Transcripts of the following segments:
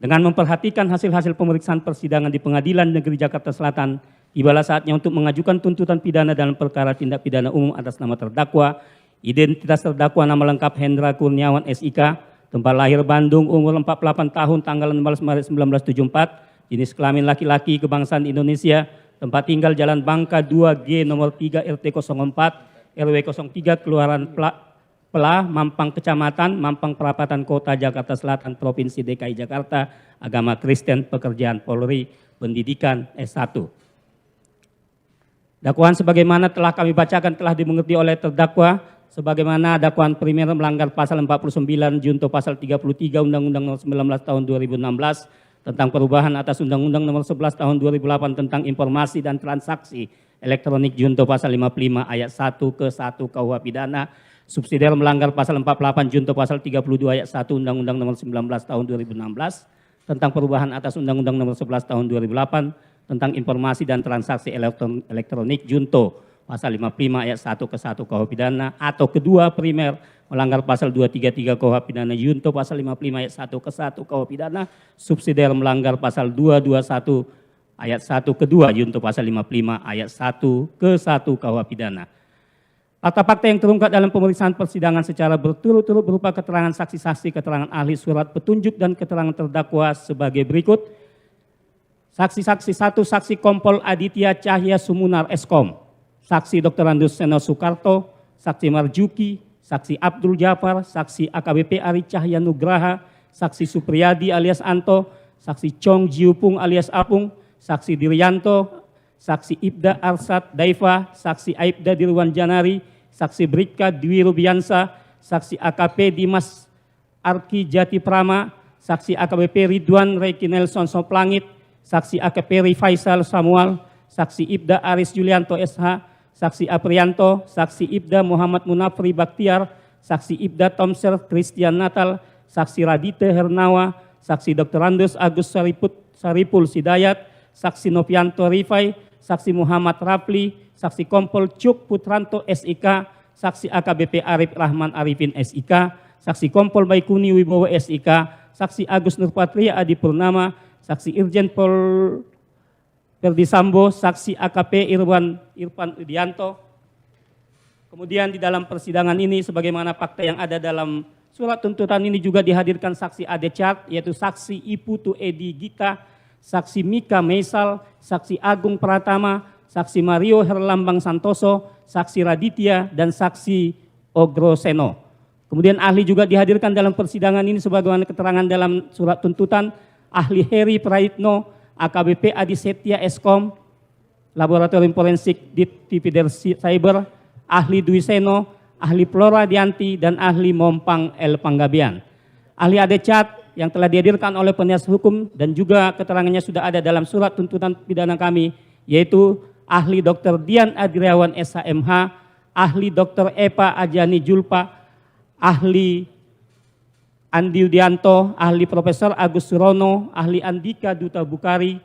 Dengan memperhatikan hasil-hasil pemeriksaan persidangan di Pengadilan Negeri Jakarta Selatan, tibalah saatnya untuk mengajukan tuntutan pidana dalam perkara tindak pidana umum atas nama terdakwa. Identitas terdakwa nama lengkap Hendra Kurniawan SIK, tempat lahir Bandung, umur 48 tahun, tanggal 16 Maret 1974, jenis kelamin laki-laki, kebangsaan Indonesia, tempat tinggal Jalan Bangka 2G nomor 3 RT 04 RW 03 Kelurahan Pelah, Mampang Kecamatan, Mampang Perapatan Kota Jakarta Selatan, Provinsi DKI Jakarta, agama Kristen, pekerjaan Polri, pendidikan S1. Dakwaan sebagaimana telah kami bacakan telah dimengerti oleh terdakwa, sebagaimana dakwaan primer melanggar pasal 49 junto pasal 33 Undang-Undang Nomor 19 Tahun 2016 tentang perubahan atas Undang-Undang Nomor 11 Tahun 2008 tentang informasi dan transaksi elektronik junto pasal 55 ayat 1 ke 1 KUH pidana, subsidiar melanggar pasal 48 junto pasal 32 ayat 1 Undang-Undang Nomor 19 Tahun 2016 tentang perubahan atas Undang-Undang Nomor 11 Tahun 2008 tentang informasi dan transaksi elektronik junto pasal 55 ayat 1 ke 1 KUH pidana, atau kedua primer melanggar pasal 233 KUH pidana junto pasal 55 ayat 1 ke 1 KUH pidana, subsidiar melanggar pasal 221 ayat 1 kedua junto pasal 55 ayat 1 ke 1 KUH pidana. Fakta-fakta yang terungkap dalam pemeriksaan persidangan secara berturut-turut berupa keterangan saksi-saksi, keterangan ahli, surat petunjuk, dan keterangan terdakwa sebagai berikut. Saksi-saksi 1, saksi Kompol Aditya Cahya Sumunar Eskom, saksi Dr. Andus Seno Soekarto, saksi Marjuki, saksi Abdul Jafar, saksi AKBP Ari Cahya Nugraha, saksi Supriyadi alias Anto, saksi Chong Jiupung alias Apung, saksi Diryanto, saksi Ibda Arsad Daifa, saksi Aibda Dirwan Janari, saksi Bribka Dwi Rubiansa, saksi AKP Dimas Arki Jati Prama, saksi AKBP Ridwan Reiki Nelson Soplangit, saksi AKP Rifaisal Samuel, saksi Ibda Aris Julianto SH, saksi Aprianto, saksi Ibda Muhammad Munafri Baktiar, saksi Ibda Tomser Christian Natal, saksi Radite Hernawa, saksi Dr. Andus Agus Saripul Sidayat, saksi Novianto Rifai, saksi Muhammad Rapli, saksi Kompol Cuk Putranto SIK, saksi AKBP Arif Rahman Arifin SIK, saksi Kompol Baikuni Wibowo SIK, saksi Agus Nurpatria Adi Purnama, saksi Irjen Pol Ferdi Sambo, saksi AKP Irfan Widianto. Kemudian di dalam persidangan ini sebagaimana fakta yang ada dalam surat tuntutan ini juga dihadirkan saksi Adecat, yaitu saksi Iputu Edi Gita, saksi Mika Meisal, saksi Agung Pratama, saksi Mario Herlambang Santoso, saksi Raditya, dan saksi Ogro Seno. Kemudian ahli juga dihadirkan dalam persidangan ini sebagaimana keterangan dalam surat tuntutan, ahli Heri Praitno, AKBP Adi Setia Eskom, Laboratorium Forensik Dividen Cyber, ahli Dwi Seno, ahli Flora Dianti, dan ahli Mompang El Panggabean. Ahli Adecat yang telah dihadirkan oleh penasihat hukum dan juga keterangannya sudah ada dalam surat tuntutan pidana kami, yaitu ahli Dr. Dian Adriawan SHMH, ahli Dr. Epa Ajani Julpa, ahli Andi Udianto, ahli Profesor Agus Surono, ahli Andika Duta Bukari,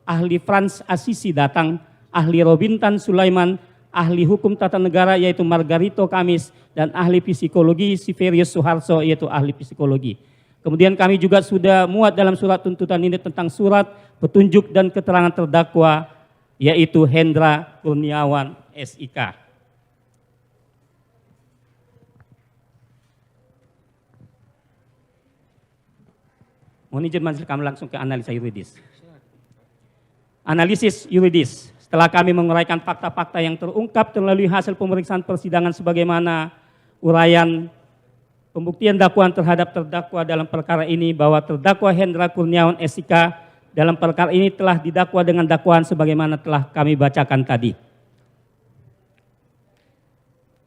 ahli Frans Asisi Datang, ahli Robintan Sulaiman, ahli Hukum Tata Negara yaitu Margarito Kamis, dan ahli Psikologi Siverius Suharso yaitu ahli Psikologi. Kemudian kami juga sudah muat dalam surat tuntutan ini tentang surat petunjuk dan keterangan terdakwa yaitu Hendra Kurniawan SIK. Mohon izin majelis kami langsung ke analisa yuridis. Analisis yuridis. Setelah kami menguraikan fakta-fakta yang terungkap melalui hasil pemeriksaan persidangan sebagaimana uraian pembuktian dakwaan terhadap terdakwa dalam perkara ini bahwa terdakwa Hendra Kurniawan SIK dalam perkara ini telah didakwa dengan dakwaan sebagaimana telah kami bacakan tadi.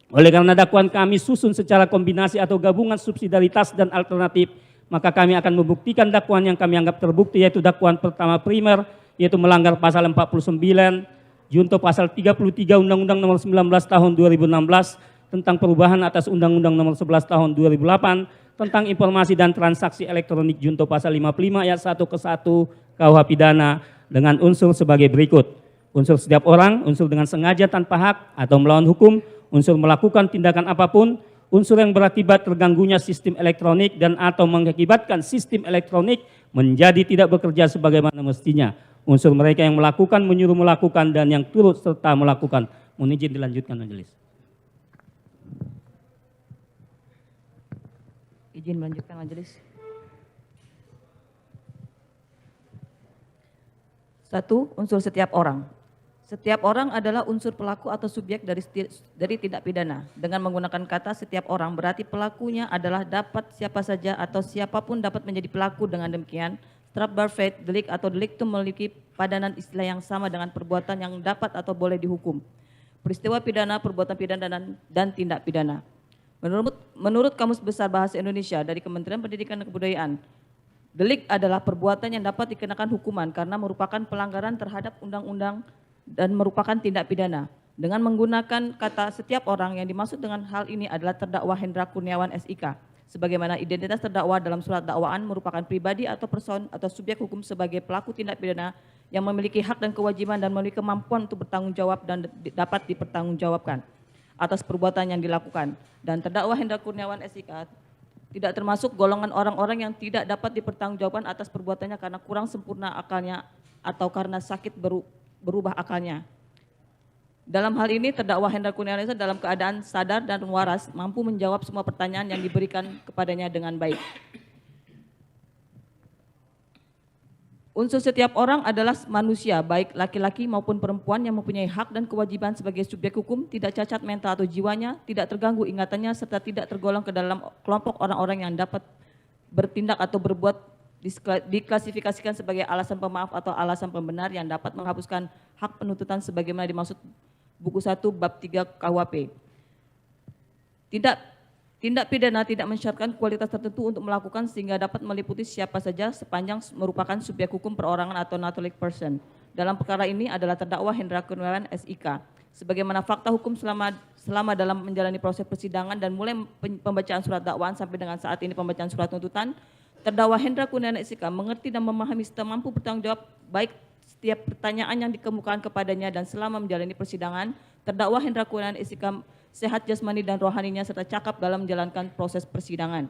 Oleh karena dakwaan kami susun secara kombinasi atau gabungan subsidiaritas dan alternatif, maka kami akan membuktikan dakwaan yang kami anggap terbukti yaitu dakwaan pertama primer yaitu melanggar pasal 49 junto pasal 33 Undang-Undang Nomor 19 Tahun 2016 tentang perubahan atas Undang-Undang Nomor 11 Tahun 2008 tentang informasi dan transaksi elektronik junto pasal 55 ayat 1 ke 1 KUH pidana dengan unsur sebagai berikut. Unsur setiap orang, unsur dengan sengaja tanpa hak atau melawan hukum, unsur melakukan tindakan apapun, unsur yang berakibat terganggunya sistem elektronik dan atau mengakibatkan sistem elektronik menjadi tidak bekerja sebagaimana mestinya. Unsur mereka yang melakukan, menyuruh melakukan, dan yang turut serta melakukan. Mohon izin dilanjutkan majelis. Izin melanjutkan majelis. 1. Unsur setiap orang. Setiap orang adalah unsur pelaku atau subjek dari tindak pidana. Dengan menggunakan kata setiap orang berarti pelakunya adalah dapat siapa saja atau siapapun dapat menjadi pelaku. Dengan demikian, strafbar faith, delik atau deliktum memiliki padanan istilah yang sama dengan perbuatan yang dapat atau boleh dihukum. Peristiwa pidana, perbuatan pidana, dan tindak pidana. Menurut Kamus Besar Bahasa Indonesia dari Kementerian Pendidikan dan Kebudayaan, delik adalah perbuatan yang dapat dikenakan hukuman karena merupakan pelanggaran terhadap undang-undang dan merupakan tindak pidana. Dengan menggunakan kata setiap orang, yang dimaksud dengan hal ini adalah terdakwa Hendra Kurniawan SIK. Sebagaimana identitas terdakwa dalam surat dakwaan merupakan pribadi atau person atau subjek hukum sebagai pelaku tindak pidana yang memiliki hak dan kewajiban dan memiliki kemampuan untuk bertanggung jawab dan dapat dipertanggungjawabkan atas perbuatan yang dilakukan. Dan terdakwa Hendra Kurniawan SIK tidak termasuk golongan orang-orang yang tidak dapat dipertanggungjawabkan atas perbuatannya karena kurang sempurna akalnya atau karena sakit berubah akalnya. Dalam hal ini terdakwa Hendra Kurniawan dalam keadaan sadar dan waras mampu menjawab semua pertanyaan yang diberikan kepadanya dengan baik. Unsur setiap orang adalah manusia, baik laki-laki maupun perempuan yang mempunyai hak dan kewajiban sebagai subjek hukum, tidak cacat mental atau jiwanya, tidak terganggu ingatannya, serta tidak tergolong ke dalam kelompok orang-orang yang dapat bertindak atau berbuat diklasifikasikan sebagai alasan pemaaf atau alasan pembenar yang dapat menghapuskan hak penuntutan sebagaimana dimaksud buku 1 bab 3 KUHP. Tindak pidana tidak mensyaratkan kualitas tertentu untuk melakukan sehingga dapat meliputi siapa saja sepanjang merupakan subjek hukum perorangan atau natural person. Dalam perkara ini adalah terdakwa Hendra Kurniawan SIK. Sebagaimana fakta hukum selama dalam menjalani proses persidangan dan mulai pembacaan surat dakwaan sampai dengan saat ini pembacaan surat tuntutan, terdakwa Hendra Kurniawan SIK mengerti dan memahami serta mampu bertanggung jawab baik setiap pertanyaan yang dikemukakan kepadanya dan selama menjalani persidangan, terdakwa Hendra Kurniawan SIK sehat jasmani dan rohaninya serta cakap dalam menjalankan proses persidangan.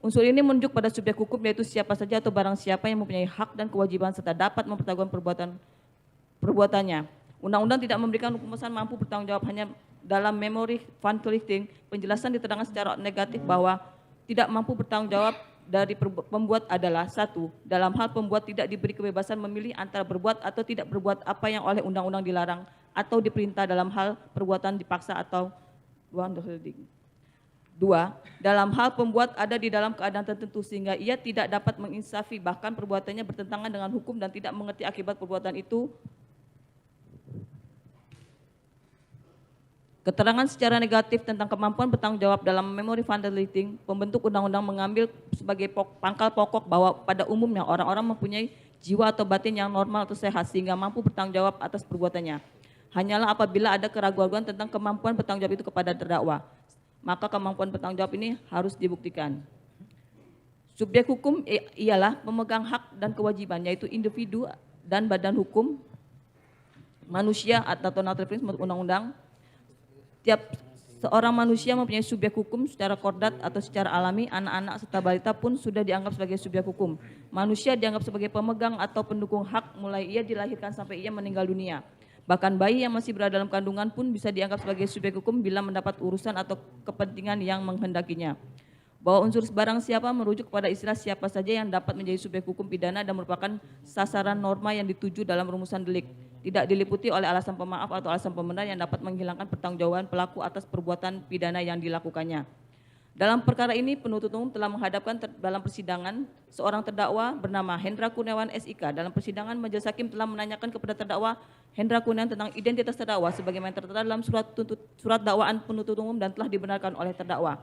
Unsur ini menunjuk pada subjek hukum yaitu siapa saja atau barang siapa yang mempunyai hak dan kewajiban serta dapat mempertanggungjawabkan perbuatannya. Undang-undang tidak memberikan hukum pesan mampu bertanggung jawab. Hanya dalam memori van Toelichting penjelasan diterangkan secara negatif bahwa tidak mampu bertanggung jawab dari pembuat adalah 1. Dalam hal pembuat tidak diberi kebebasan memilih antara berbuat atau tidak berbuat apa yang oleh undang-undang dilarang atau diperintah dalam hal perbuatan dipaksa atau 2. Dalam hal pembuat ada di dalam keadaan tertentu sehingga ia tidak dapat menginsafi bahkan perbuatannya bertentangan dengan hukum dan tidak mengerti akibat perbuatan itu. Keterangan secara negatif tentang kemampuan bertanggung jawab dalam memori van Toelichting, pembentuk undang-undang mengambil sebagai pangkal pokok bahwa pada umumnya orang-orang mempunyai jiwa atau batin yang normal atau sehat sehingga mampu bertanggung jawab atas perbuatannya. Hanyalah apabila ada keraguan tentang kemampuan bertanggung jawab itu kepada terdakwa, maka kemampuan bertanggung jawab ini harus dibuktikan. Subjek hukum ialah pemegang hak dan kewajiban, yaitu individu dan badan hukum, manusia atau natural person menurut undang-undang. Tiap seorang manusia mempunyai subjek hukum secara kodrat atau secara alami, anak-anak serta balita pun sudah dianggap sebagai subjek hukum. Manusia dianggap sebagai pemegang atau pendukung hak mulai ia dilahirkan sampai ia meninggal dunia. Bahkan bayi yang masih berada dalam kandungan pun bisa dianggap sebagai subjek hukum bila mendapat urusan atau kepentingan yang menghendakinya. Bahwa unsur barang siapa merujuk kepada istilah siapa saja yang dapat menjadi subjek hukum pidana dan merupakan sasaran norma yang dituju dalam rumusan delik. Tidak diliputi oleh alasan pemaaf atau alasan pembenar yang dapat menghilangkan pertanggungjawaban pelaku atas perbuatan pidana yang dilakukannya. Dalam perkara ini, penuntut umum telah menghadapkan dalam persidangan seorang terdakwa bernama Hendra Kurniawan SIK. Dalam persidangan, majelis hakim telah menanyakan kepada terdakwa Hendra Kurniawan tentang identitas terdakwa sebagaimana tertera dalam surat dakwaan penuntut umum dan telah dibenarkan oleh terdakwa.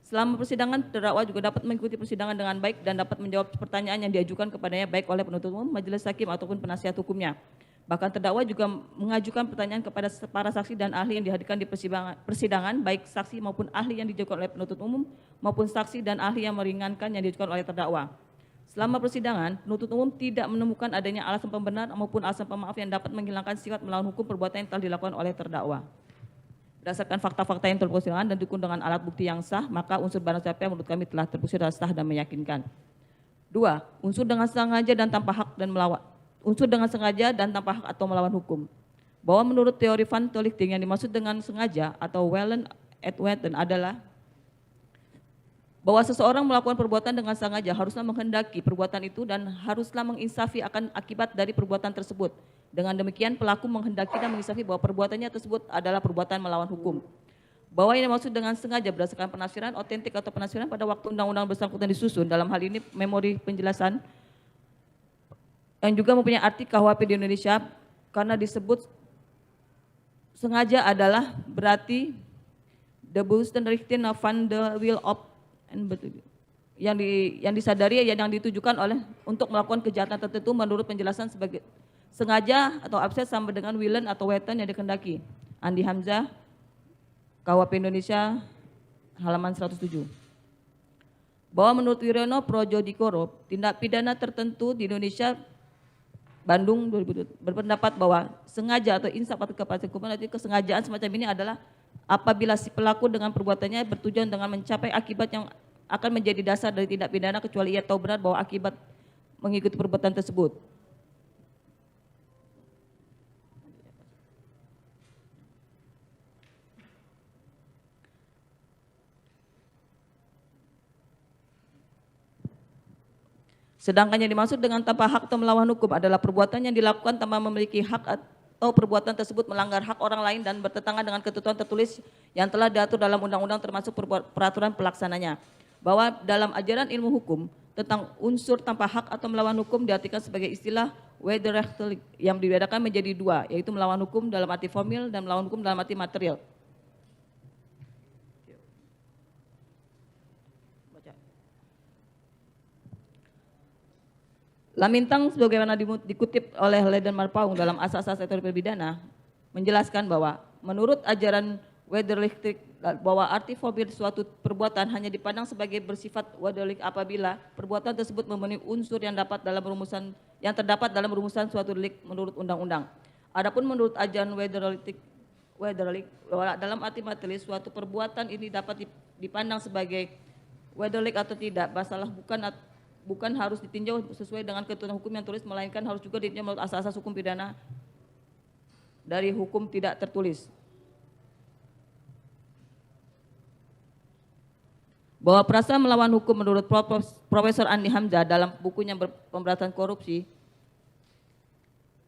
Selama persidangan, terdakwa juga dapat mengikuti persidangan dengan baik dan dapat menjawab pertanyaan yang diajukan kepadanya baik oleh penuntut umum, majelis hakim ataupun penasihat hukumnya. Bahkan terdakwa juga mengajukan pertanyaan kepada para saksi dan ahli yang dihadirkan di persidangan, baik saksi maupun ahli yang diajukan oleh penuntut umum maupun saksi dan ahli yang meringankan yang diajukan oleh terdakwa. Selama persidangan, penuntut umum tidak menemukan adanya alasan pembenar maupun alasan pemaaf yang dapat menghilangkan sifat melawan hukum perbuatan yang telah dilakukan oleh terdakwa. Berdasarkan fakta-fakta yang telah persidangan dan didukung dengan alat bukti yang sah, maka unsur barang siapa yang menurut kami telah terbukti secara sah dan meyakinkan. Dua, unsur dengan sengaja dan tanpa hak dan melawan. Unsur dengan sengaja dan tanpa hak atau melawan hukum. Bahwa menurut teori Van Tolichting yang dimaksud dengan sengaja atau violent at weten adalah bahwa seseorang melakukan perbuatan dengan sengaja haruslah menghendaki perbuatan itu dan haruslah menginsafi akan akibat dari perbuatan tersebut. Dengan demikian pelaku menghendaki dan menginsafi bahwa perbuatannya tersebut adalah perbuatan melawan hukum. Bahwa yang dimaksud dengan sengaja berdasarkan penafsiran otentik atau penafsiran pada waktu undang-undang bersangkutan disusun, dalam hal ini memori penjelasan yang juga mempunyai arti KUHP di Indonesia, karena disebut sengaja adalah berarti the bewussten richting van the will of yang disadari yang ditujukan oleh untuk melakukan kejahatan tertentu menurut penjelasan sebagai sengaja atau absen sama dengan willen atau weten yang dikehendaki. Andi Hamzah, KUHP Indonesia, halaman 107. Bahwa menurut Wiryono Projodikoro, tindak pidana tertentu di Indonesia, Bandung 2000, berpendapat bahwa sengaja atau insaf atau kepastian itu kesengajaan semacam ini adalah apabila si pelaku dengan perbuatannya bertujuan dengan mencapai akibat yang akan menjadi dasar dari tindak pidana kecuali ia tahu benar bahwa akibat mengikuti perbuatan tersebut. Sedangkan yang dimaksud dengan tanpa hak atau melawan hukum adalah perbuatan yang dilakukan tanpa memiliki hak atau perbuatan tersebut melanggar hak orang lain dan bertentangan dengan ketentuan tertulis yang telah diatur dalam undang-undang termasuk peraturan pelaksananya. Bahwa dalam ajaran ilmu hukum tentang unsur tanpa hak atau melawan hukum diartikan sebagai istilah wederrechtelijk yang dibedakan menjadi dua, yaitu melawan hukum dalam arti formil dan melawan hukum dalam arti material. Lamintang sebagaimana dikutip oleh Leiden Marpaung dalam Asas-asas Teori Pidana menjelaskan bahwa menurut ajaran wederrechtelijk bahwa arti formil suatu perbuatan hanya dipandang sebagai bersifat wederrechtelijk apabila perbuatan tersebut memenuhi unsur yang terdapat dalam rumusan suatu delik menurut undang-undang. Adapun menurut ajaran wederrechtelijk dalam arti materialis suatu perbuatan ini dapat dipandang sebagai wederrechtelijk atau tidak, masalah bukan harus ditinjau sesuai dengan ketentuan hukum yang tulis, melainkan harus juga ditinjau menurut asas-asas hukum pidana dari hukum tidak tertulis. Bahwa perasa melawan hukum menurut Profesor Andi Hamzah dalam bukunya Pemberantasan Korupsi,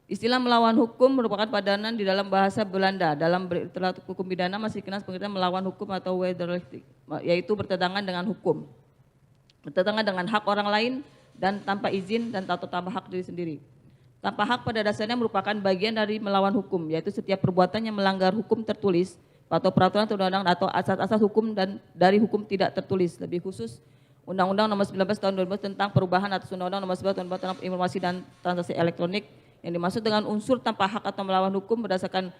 istilah melawan hukum merupakan padanan di dalam bahasa Belanda. Dalam literatur hukum pidana masih dikenal pengertian melawan hukum atau wederrechtelijk, yaitu bertentangan dengan hukum, bertentangan dengan hak orang lain dan tanpa izin dan atau tanpa hak diri sendiri. Tanpa hak pada dasarnya merupakan bagian dari melawan hukum, yaitu setiap perbuatan yang melanggar hukum tertulis atau peraturan undang-undang atau asas-asas hukum dan dari hukum tidak tertulis. Lebih khusus Undang-Undang Nomor 19 Tahun 2000 tentang perubahan atas Undang-Undang Nomor 11 Tahun 2000 tentang informasi dan transaksi elektronik, yang dimaksud dengan unsur tanpa hak atau melawan hukum berdasarkan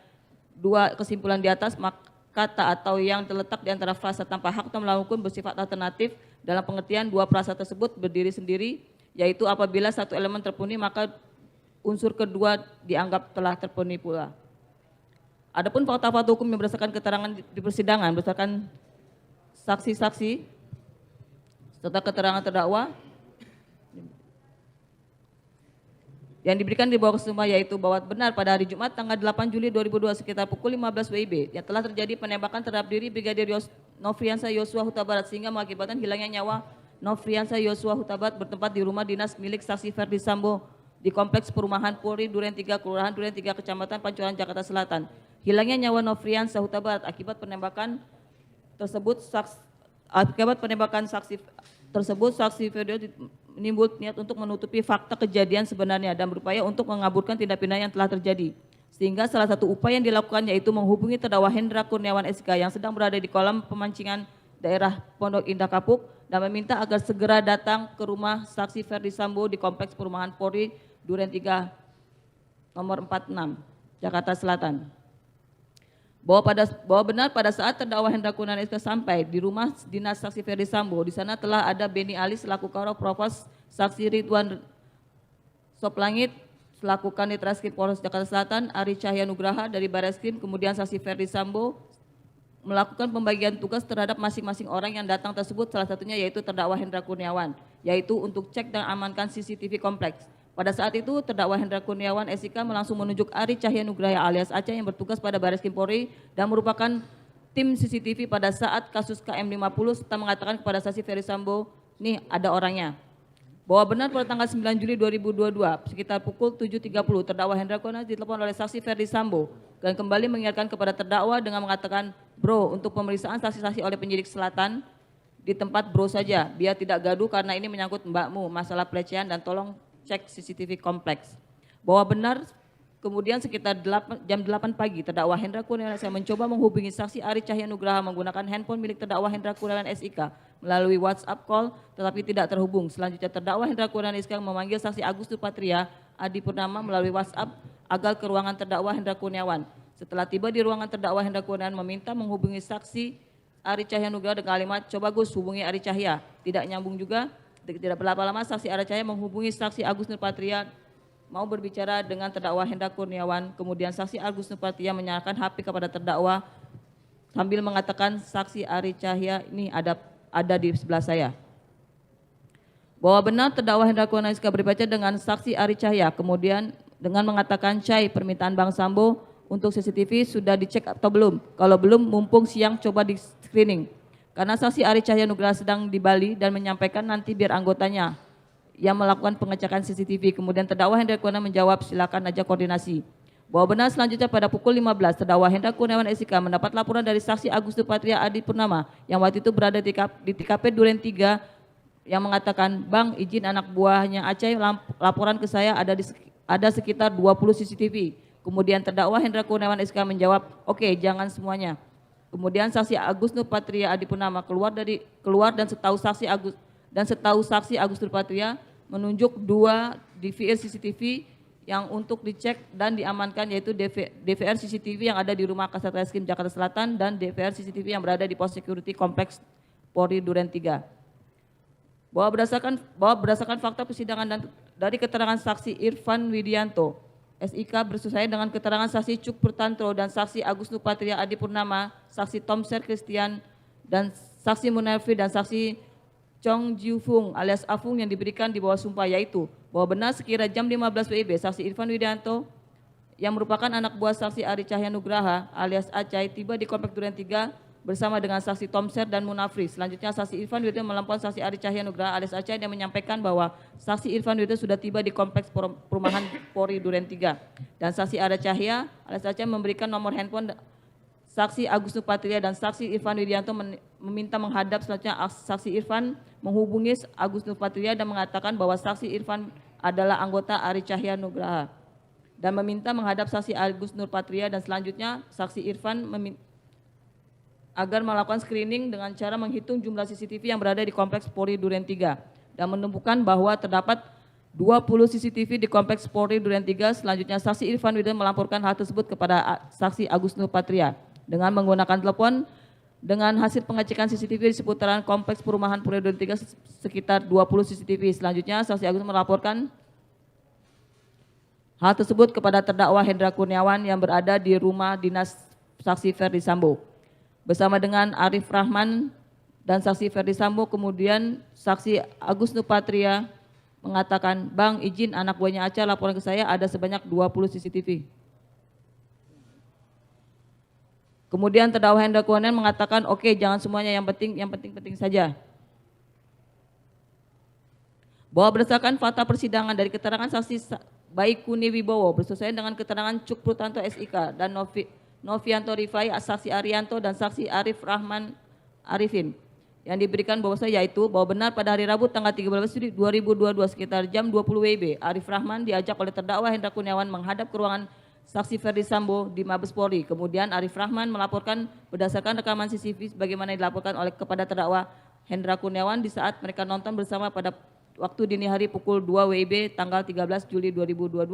dua kesimpulan di atas, maka kata atau yang terletak di antara frasa tanpa hak atau melawan hukum bersifat alternatif dalam pengertian dua frasa tersebut berdiri sendiri, yaitu apabila satu elemen terpenuhi maka unsur kedua dianggap telah terpenuhi pula. Adapun fakta-fakta hukum yang berdasarkan keterangan di persidangan berdasarkan saksi-saksi serta keterangan terdakwa yang diberikan di bawah kesimpulan, yaitu bahwa benar pada hari Jumat tanggal 8 Juli 2002 sekitar pukul 15 WIB yang telah terjadi penembakan terhadap diri Brigadir Nofriansah Yosua Huta Barat sehingga mengakibatkan hilangnya nyawa Nofriansah Yosua Huta Barat bertempat di rumah dinas milik saksi Ferdi Sambo di Kompleks Perumahan Polri Duren 3 Kelurahan Duren 3 Kecamatan Pancoran Jakarta Selatan. Hilangnya nyawa Nofriansah Huta Barat akibat penembakan tersebut saksi Ferdi menimbul niat untuk menutupi fakta kejadian sebenarnya dan berupaya untuk mengaburkan tindak pidana yang telah terjadi. Sehingga salah satu upaya yang dilakukan yaitu menghubungi terdakwa Hendra Kurniawan SK yang sedang berada di kolam pemancingan daerah Pondok Indah Kapuk dan meminta agar segera datang ke rumah saksi Ferdi Sambo di Kompleks Perumahan Polri Duren 3 nomor 46 Jakarta Selatan. Bahwa benar pada saat terdakwa Hendra Kurniawan SK sampai di rumah dinas saksi Ferdi Sambo, di sana telah ada Beni Ali selaku Karo Propos, saksi Ridwan Soplangit selaku Kanit Reskrim Polres Jakarta Selatan, Ari Cahya Nugraha dari Barreskrim, kemudian saksi Ferdi Sambo melakukan pembagian tugas terhadap masing-masing orang yang datang tersebut, salah satunya yaitu terdakwa Hendra Kurniawan. yaitu untuk cek dan amankan CCTV kompleks. Pada saat itu, terdakwa Hendra Kurniawan SIK langsung menunjuk Ari Cahya Nugraha alias Aceh yang bertugas pada Barreskrim Polri dan merupakan tim CCTV pada saat kasus KM50 serta mengatakan kepada saksi Ferry Sambo, nih ada orangnya. Bahwa benar pada tanggal 9 Juli 2022 sekitar pukul 7.30 terdakwa Hendra Kurniawan ditelepon oleh saksi Ferry Sambo dan kembali mengingatkan kepada terdakwa dengan mengatakan, bro, untuk pemeriksaan saksi-saksi oleh penyidik selatan di tempat bro saja, biar tidak gaduh karena ini menyangkut mbakmu masalah pelecehan dan tolong cek CCTV kompleks. Bahwa benar kemudian sekitar jam 8 pagi terdakwa Hendra Kurniawan SIK mencoba menghubungi saksi Ari Cahya Nugraha menggunakan handphone milik terdakwa Hendra Kurniawan SIK melalui WhatsApp call tetapi tidak terhubung. Selanjutnya terdakwa Hendra Kurniawan SIK memanggil saksi Agus Nurpatria Adi Purnama melalui WhatsApp agar ke ruangan terdakwa Hendra Kurniawan. Setelah tiba di ruangan terdakwa Hendra Kurniawan meminta menghubungi saksi Ari Cahya Nugraha dengan kalimat, coba Gus hubungi Ari Cahya. Tidak nyambung juga, tidak berapa lama saksi Ari Cahya menghubungi saksi Agus Nurpatria mau berbicara dengan terdakwa Hendra Kurniawan. Kemudian saksi Agus Nurpatria menyerahkan HP kepada terdakwa sambil mengatakan saksi Ari Cahya ini ada di sebelah saya. Bahwa benar terdakwa Hendra Kurniawan SIK berbicara dengan saksi Ari Cahya, kemudian dengan mengatakan, Cai, permintaan Bang Sambo untuk CCTV sudah dicek atau belum? Kalau belum, mumpung siang coba di screening. Karena saksi Ari Cahya Nugraha sedang di Bali dan menyampaikan nanti biar anggotanya yang melakukan pengecekan CCTV. Kemudian terdakwa Hendra Kurniawan menjawab, silakan aja koordinasi. Bahwa benar selanjutnya pada pukul 15 terdakwa Hendra Kurniawan SIK mendapat laporan dari saksi Agus Nurpatria Adi Purnama yang waktu itu berada di TKP Duren 3 yang mengatakan, Bang, izin anak buahnya Aceh laporan ke saya ada sekitar 20 CCTV. Kemudian terdakwa Hendra Kurniawan SIK menjawab, oke, jangan semuanya. Kemudian saksi Agus Nurpatria Adi Purnama keluar dan setahu saksi Agus Nurpatria menunjuk 2 DVR CCTV yang untuk dicek dan diamankan, yaitu DVR CCTV yang ada di Rumah Kasat Reskrim Jakarta Selatan dan DVR CCTV yang berada di Pos Security Kompleks Polri Duren 3. Bahwa berdasarkan fakta persidangan dan dari keterangan saksi Irfan Widianto, SIK bersesuaian dengan keterangan saksi Cuk Purtantro dan saksi Agus Nurpatria Adi Purnama, saksi Tomser Christian dan saksi Munafri dan saksi Chong Jiu Fung alias Afung yang diberikan di bawah sumpah, yaitu bahwa benar sekira jam 15 WIB saksi Irfan Widianto yang merupakan anak buah saksi Ari Cahya Nugraha alias Acai tiba di Komplek Duren 3 bersama dengan saksi Tomser dan Munafri. Selanjutnya saksi Irfan Widianto melampau saksi Ari Cahya Nugraha alias Acai dan menyampaikan bahwa saksi Irfan Widianto sudah tiba di Kompleks Perumahan Polri Duren 3 dan saksi Ari Cahya alias Acai memberikan nomor handphone saksi Agus Nurpatria dan saksi Irfan Widianto meminta menghadap. Selanjutnya saksi Irfan menghubungi Agus Nurpatria dan mengatakan bahwa saksi Irfan adalah anggota Ari Cahya Nugraha dan meminta menghadap saksi Agus Nurpatria dan selanjutnya saksi Irfan agar melakukan screening dengan cara menghitung jumlah CCTV yang berada di Kompleks Polri Duren 3 dan menemukan bahwa terdapat 20 CCTV di Kompleks Polri Duren 3. Selanjutnya saksi Irfan Widianto melaporkan hal tersebut kepada saksi Agus Nurpatria dengan menggunakan telepon. Dengan hasil pengecekan CCTV di seputaran Kompleks Perumahan Polri Duren 3 sekitar 20 CCTV. Selanjutnya saksi Agus melaporkan hal tersebut kepada terdakwa Hendra Kurniawan yang berada di rumah dinas saksi Ferdy Sambo bersama dengan Arif Rahman dan saksi Ferdy Sambo. Kemudian saksi Agus Nurpatria mengatakan, Bang, izin anak buahnya Aceh laporan ke saya ada sebanyak 20 CCTV. Kemudian terdakwa Hendra Kurniawan mengatakan, oke, jangan semuanya, yang penting saja. Bahwa berdasarkan fakta persidangan dari keterangan saksi Baikuni Wibowo bersesuaian dengan keterangan Cuk Purtanto SIK dan Novianto Rifai, saksi Arianto dan saksi Arif Rahman Arifin yang diberikan bahwasanya, yaitu bahwa benar pada hari Rabu tanggal 13 Juli 2022 sekitar jam 20 WIB Arif Rahman diajak oleh terdakwa Hendra Kurniawan menghadap ke ruangan saksi Ferdy Sambo di Mabes Polri. Kemudian Arif Rahman melaporkan berdasarkan rekaman CCTV sebagaimana dilaporkan kepada terdakwa Hendra Kurniawan di saat mereka nonton bersama pada waktu dini hari pukul 2 WIB tanggal 13 Juli 2022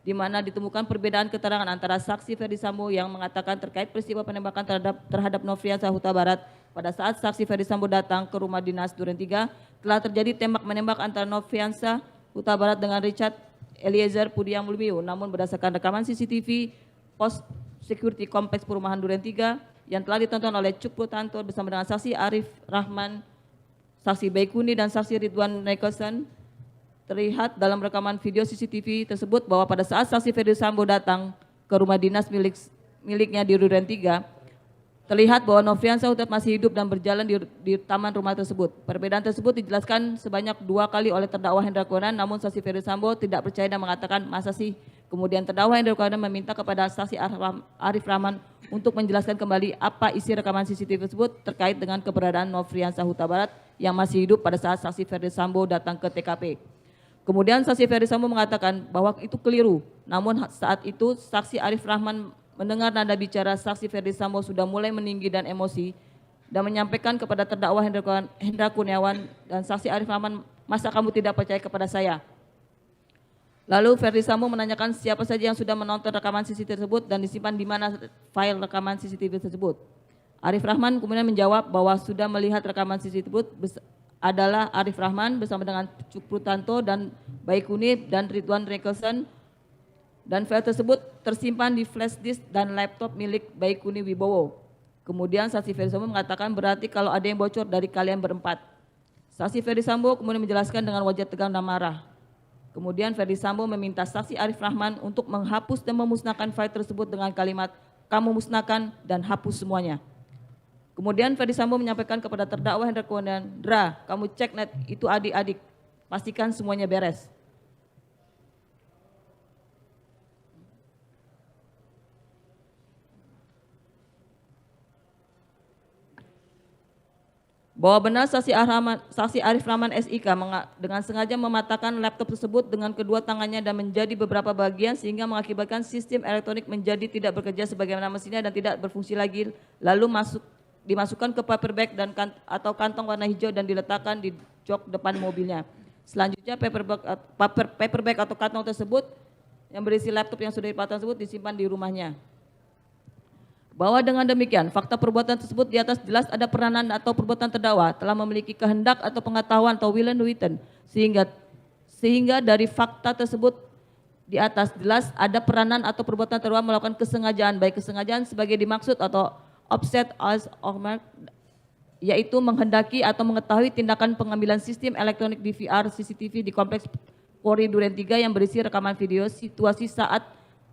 di mana ditemukan perbedaan keterangan antara saksi Ferdy Sambo yang mengatakan terkait peristiwa penembakan terhadap Nofriansah Huta Barat pada saat saksi Ferdy Sambo datang ke rumah dinas Duren 3 telah terjadi tembak-menembak antara Nofriansah Huta Barat dengan Richard Eliezer Pudiang Lumiu. Namun berdasarkan rekaman CCTV Pos Security Kompleks Perumahan Duren 3 yang telah ditonton oleh Cuk Purtanto bersama dengan saksi Arif Rahman, saksi Baikuni dan saksi Ridwan Nicholson terlihat dalam rekaman video CCTV tersebut bahwa pada saat saksi Ferdi Sambo datang ke rumah dinas miliknya di Duren 3, terlihat bahwa Nofriansah Huta Barat masih hidup dan berjalan di taman rumah tersebut. Perbedaan tersebut dijelaskan sebanyak 2 kali oleh terdakwa Hendra Kurniawan, namun saksi Ferdi Sambo tidak percaya dan mengatakan masa sih. Kemudian terdakwa Hendra Kurniawan meminta kepada saksi Arif Rahman untuk menjelaskan kembali apa isi rekaman CCTV tersebut terkait dengan keberadaan Nofriansah Huta Barat yang masih hidup pada saat saksi Ferdi Sambo datang ke TKP. Kemudian saksi Ferdi Sambo mengatakan bahwa itu keliru, namun saat itu saksi Arif Rahman mendengar nada bicara saksi Ferdi Sambo sudah mulai meninggi dan emosi dan menyampaikan kepada terdakwa Hendra Kurniawan dan saksi Arif Rahman, masa kamu tidak percaya kepada saya? Lalu Ferdi Sambo menanyakan siapa saja yang sudah menonton rekaman CCTV tersebut dan disimpan di mana file rekaman CCTV tersebut. Arif Rahman kemudian menjawab bahwa sudah melihat rekaman CCTV tersebut adalah Arif Rahman bersama dengan Cuk Prutanto dan Baikuni dan Ridwan Nicholson. Dan file tersebut tersimpan di flash disk dan laptop milik Baikuni Wibowo. Kemudian saksi Ferdi Sambo mengatakan berarti kalau ada yang bocor dari kalian berempat. Saksi Ferdi Sambo kemudian menjelaskan dengan wajah tegang dan marah. Kemudian Ferdi Sambo meminta saksi Arif Rahman untuk menghapus dan memusnahkan file tersebut dengan kalimat kamu musnahkan dan hapus semuanya. Kemudian Ferdi Sambo menyampaikan kepada terdakwa Hendra Kurniawan, Dra, kamu cek net itu adik-adik, pastikan semuanya beres. Bahwa benar saksi Arif Rahman SIK dengan sengaja mematahkan laptop tersebut dengan kedua tangannya dan menjadi beberapa bagian sehingga mengakibatkan sistem elektronik menjadi tidak bekerja sebagaimana mestinya dan tidak berfungsi lagi, lalu dimasukkan ke paper bag atau kantong warna hijau dan diletakkan di jok depan mobilnya. Selanjutnya paper bag atau kantong tersebut yang berisi laptop yang sudah dipatah tersebut disimpan di rumahnya. Bahwa dengan demikian, fakta perbuatan tersebut di atas jelas ada peranan atau perbuatan terdakwa telah memiliki kehendak atau pengetahuan atau will and witten, sehingga dari fakta tersebut di atas jelas ada peranan atau perbuatan terdakwa melakukan kesengajaan, baik kesengajaan sebagai dimaksud atau offset as or mark, yaitu menghendaki atau mengetahui tindakan pengambilan sistem elektronik DVR CCTV di kompleks Polri Duren 3 yang berisi rekaman video situasi saat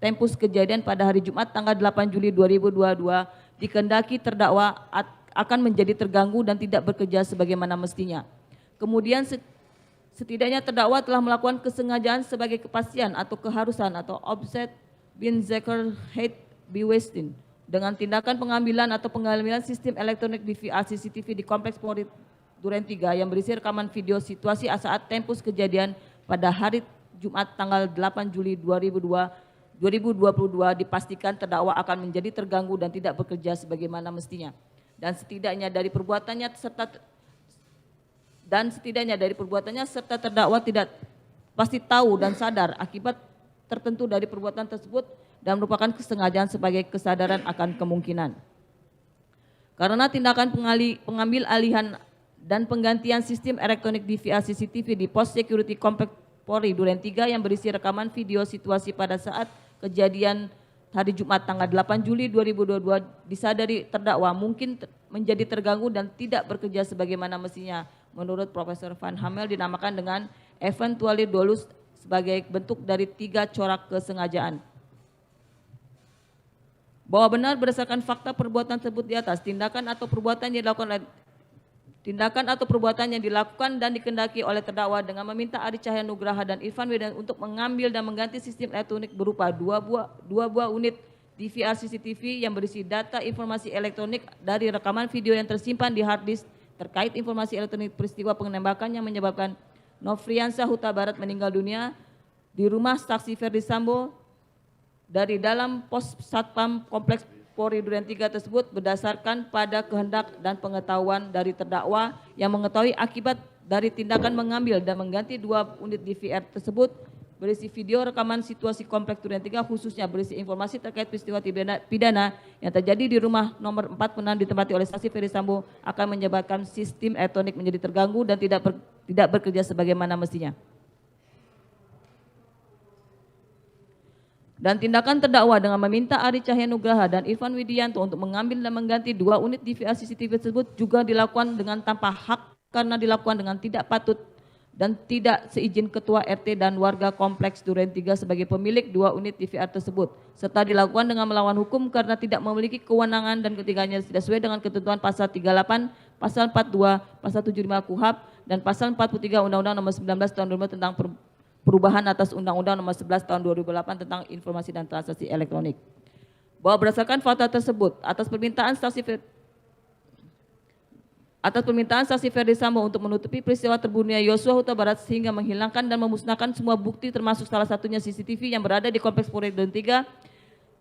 tempus kejadian pada hari Jumat tanggal 8 Juli 2022 dikehendaki terdakwa akan menjadi terganggu dan tidak bekerja sebagaimana mestinya. Kemudian setidaknya terdakwa telah melakukan kesengajaan sebagai kepastian atau keharusan atau offset bin Zeker Head Biwestin dengan tindakan pengambilan atau pengambilan sistem elektronik DVR CCTV di kompleks Polri Duren 3 yang berisi rekaman video situasi saat tempus kejadian pada hari Jumat tanggal 8 Juli 2022 dipastikan terdakwa akan menjadi terganggu dan tidak bekerja sebagaimana mestinya. Dan setidaknya dari perbuatannya serta terdakwa tidak pasti tahu dan sadar akibat tertentu dari perbuatan tersebut dan merupakan kesengajaan sebagai kesadaran akan kemungkinan. Karena tindakan pengambil alihan dan penggantian sistem elektronik DVR CCTV di pos security kompleks Polri Duren 3 yang berisi rekaman video situasi pada saat kejadian hari Jumat tanggal 8 Juli 2022 disadari terdakwa mungkin menjadi terganggu dan tidak bekerja sebagaimana mestinya. Menurut Profesor Van Hamel dinamakan dengan eventually dolus sebagai bentuk dari 3 corak kesengajaan. Bahwa benar berdasarkan fakta perbuatan tersebut di atas, tindakan atau perbuatan yang dilakukan dan dikehendaki oleh terdakwa dengan meminta Ari Cahya Nugraha dan Irfan Widianto untuk mengambil dan mengganti sistem elektronik berupa dua buah unit DVR CCTV yang berisi data informasi elektronik dari rekaman video yang tersimpan di hard disk terkait informasi elektronik peristiwa penembakan yang menyebabkan Nofriansah Huta Barat meninggal dunia di rumah saksi Ferdi Sambo dari dalam pos Satpam Kompleks Polri Duren 3 tersebut berdasarkan pada kehendak dan pengetahuan dari terdakwa yang mengetahui akibat dari tindakan mengambil dan mengganti 2 unit DVR tersebut berisi video rekaman situasi Kompleks Duren 3 khususnya berisi informasi terkait peristiwa pidana yang terjadi di rumah nomor 4 pernah ditempati oleh saksi Ferdi Sambo akan menyebabkan sistem elektronik menjadi terganggu dan tidak bekerja sebagaimana mestinya. Dan tindakan terdakwa dengan meminta Ari Cahya Nugraha dan Irfan Widianto untuk mengambil dan mengganti 2 unit DVR CCTV tersebut juga dilakukan dengan tanpa hak karena dilakukan dengan tidak patut dan tidak seizin ketua RT dan warga kompleks Duren 3 sebagai pemilik 2 unit DVR tersebut, serta dilakukan dengan melawan hukum karena tidak memiliki kewenangan dan ketiganya tidak sesuai dengan ketentuan pasal 38, pasal 42, pasal 75 KUHP, dan pasal 43 Undang-Undang Nomor 19 Tahun 2000 tentang perubahan atas Undang-Undang Nomor 11 Tahun 2008 tentang Informasi dan Transaksi Elektronik. Bahwa berdasarkan fakta tersebut, atas permintaan saksi Ferdi Sambo untuk menutupi peristiwa terbunuhnya Yosua Huta Barat sehingga menghilangkan dan memusnahkan semua bukti termasuk salah satunya CCTV yang berada di Kompleks Polri Duren 3,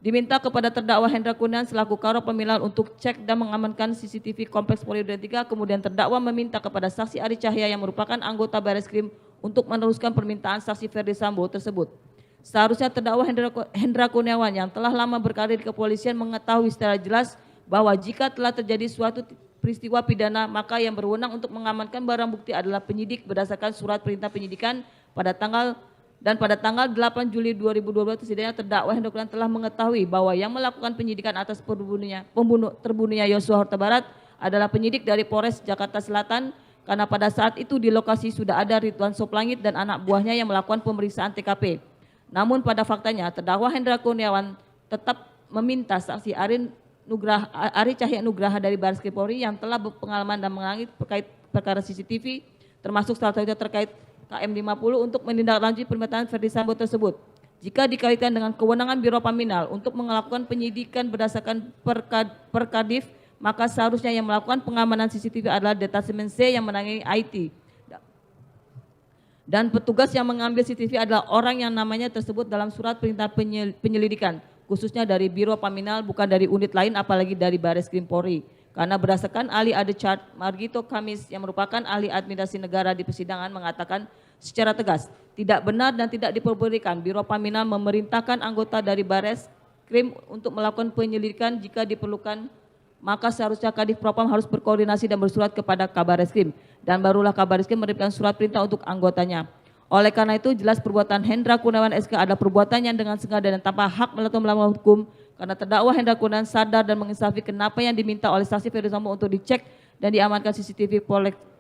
diminta kepada terdakwa Hendra Kurniawan selaku Karo Pemilahan untuk cek dan mengamankan CCTV Kompleks Polri Duren 3. Kemudian terdakwa meminta kepada saksi Ari Cahya yang merupakan anggota Bareskrim untuk meneruskan permintaan saksi Ferdi Sambo tersebut. Seharusnya terdakwa Hendra Kurniawan yang telah lama berkarir di kepolisian mengetahui secara jelas bahwa jika telah terjadi suatu peristiwa pidana, maka yang berwenang untuk mengamankan barang bukti adalah penyidik berdasarkan surat perintah penyidikan pada tanggal 8 Juli 2012 setidaknya terdakwa Hendra Kurniawan telah mengetahui bahwa yang melakukan penyidikan atas terbunuhnya Yosua Huta Barat adalah penyidik dari Polres Jakarta Selatan, karena pada saat itu di lokasi sudah ada Ridwan Soplangit dan anak buahnya yang melakukan pemeriksaan TKP. Namun pada faktanya terdakwa Hendra Kurniawan tetap meminta saksi Ari Cahya Nugraha dari Bareskrim Polri yang telah berpengalaman dan menangani terkait perkara CCTV termasuk salah satunya terkait KM50 untuk menindaklanjuti permintaan Ferdi Sambo tersebut. Jika dikaitkan dengan kewenangan Biro Paminal untuk melakukan penyidikan berdasarkan Perkadif, maka seharusnya yang melakukan pengamanan CCTV adalah Detasemen C yang menangani IT. Dan petugas yang mengambil CCTV adalah orang yang namanya tersebut dalam surat perintah penyelidikan, khususnya dari Biro Paminal, bukan dari unit lain apalagi dari Bareskrim Polri. Karena berdasarkan ahli Adechart Margito Kamis yang merupakan ahli administrasi negara di persidangan mengatakan secara tegas, tidak benar dan tidak diperbolehkan Biro Paminal memerintahkan anggota dari Bareskrim untuk melakukan penyelidikan jika diperlukan, maka seharusnya Kadif Propam harus berkoordinasi dan bersurat kepada Kabareskrim, dan barulah Kabareskrim memberikan surat perintah untuk anggotanya. Oleh karena itu jelas perbuatan Hendra Kurniawan SK adalah perbuatan yang dengan sengaja dan tanpa hak melawan hukum, karena terdakwa Hendra Kurniawan sadar dan menginsafi kenapa yang diminta oleh saksi Ferdi Sambo untuk dicek dan diamankan CCTV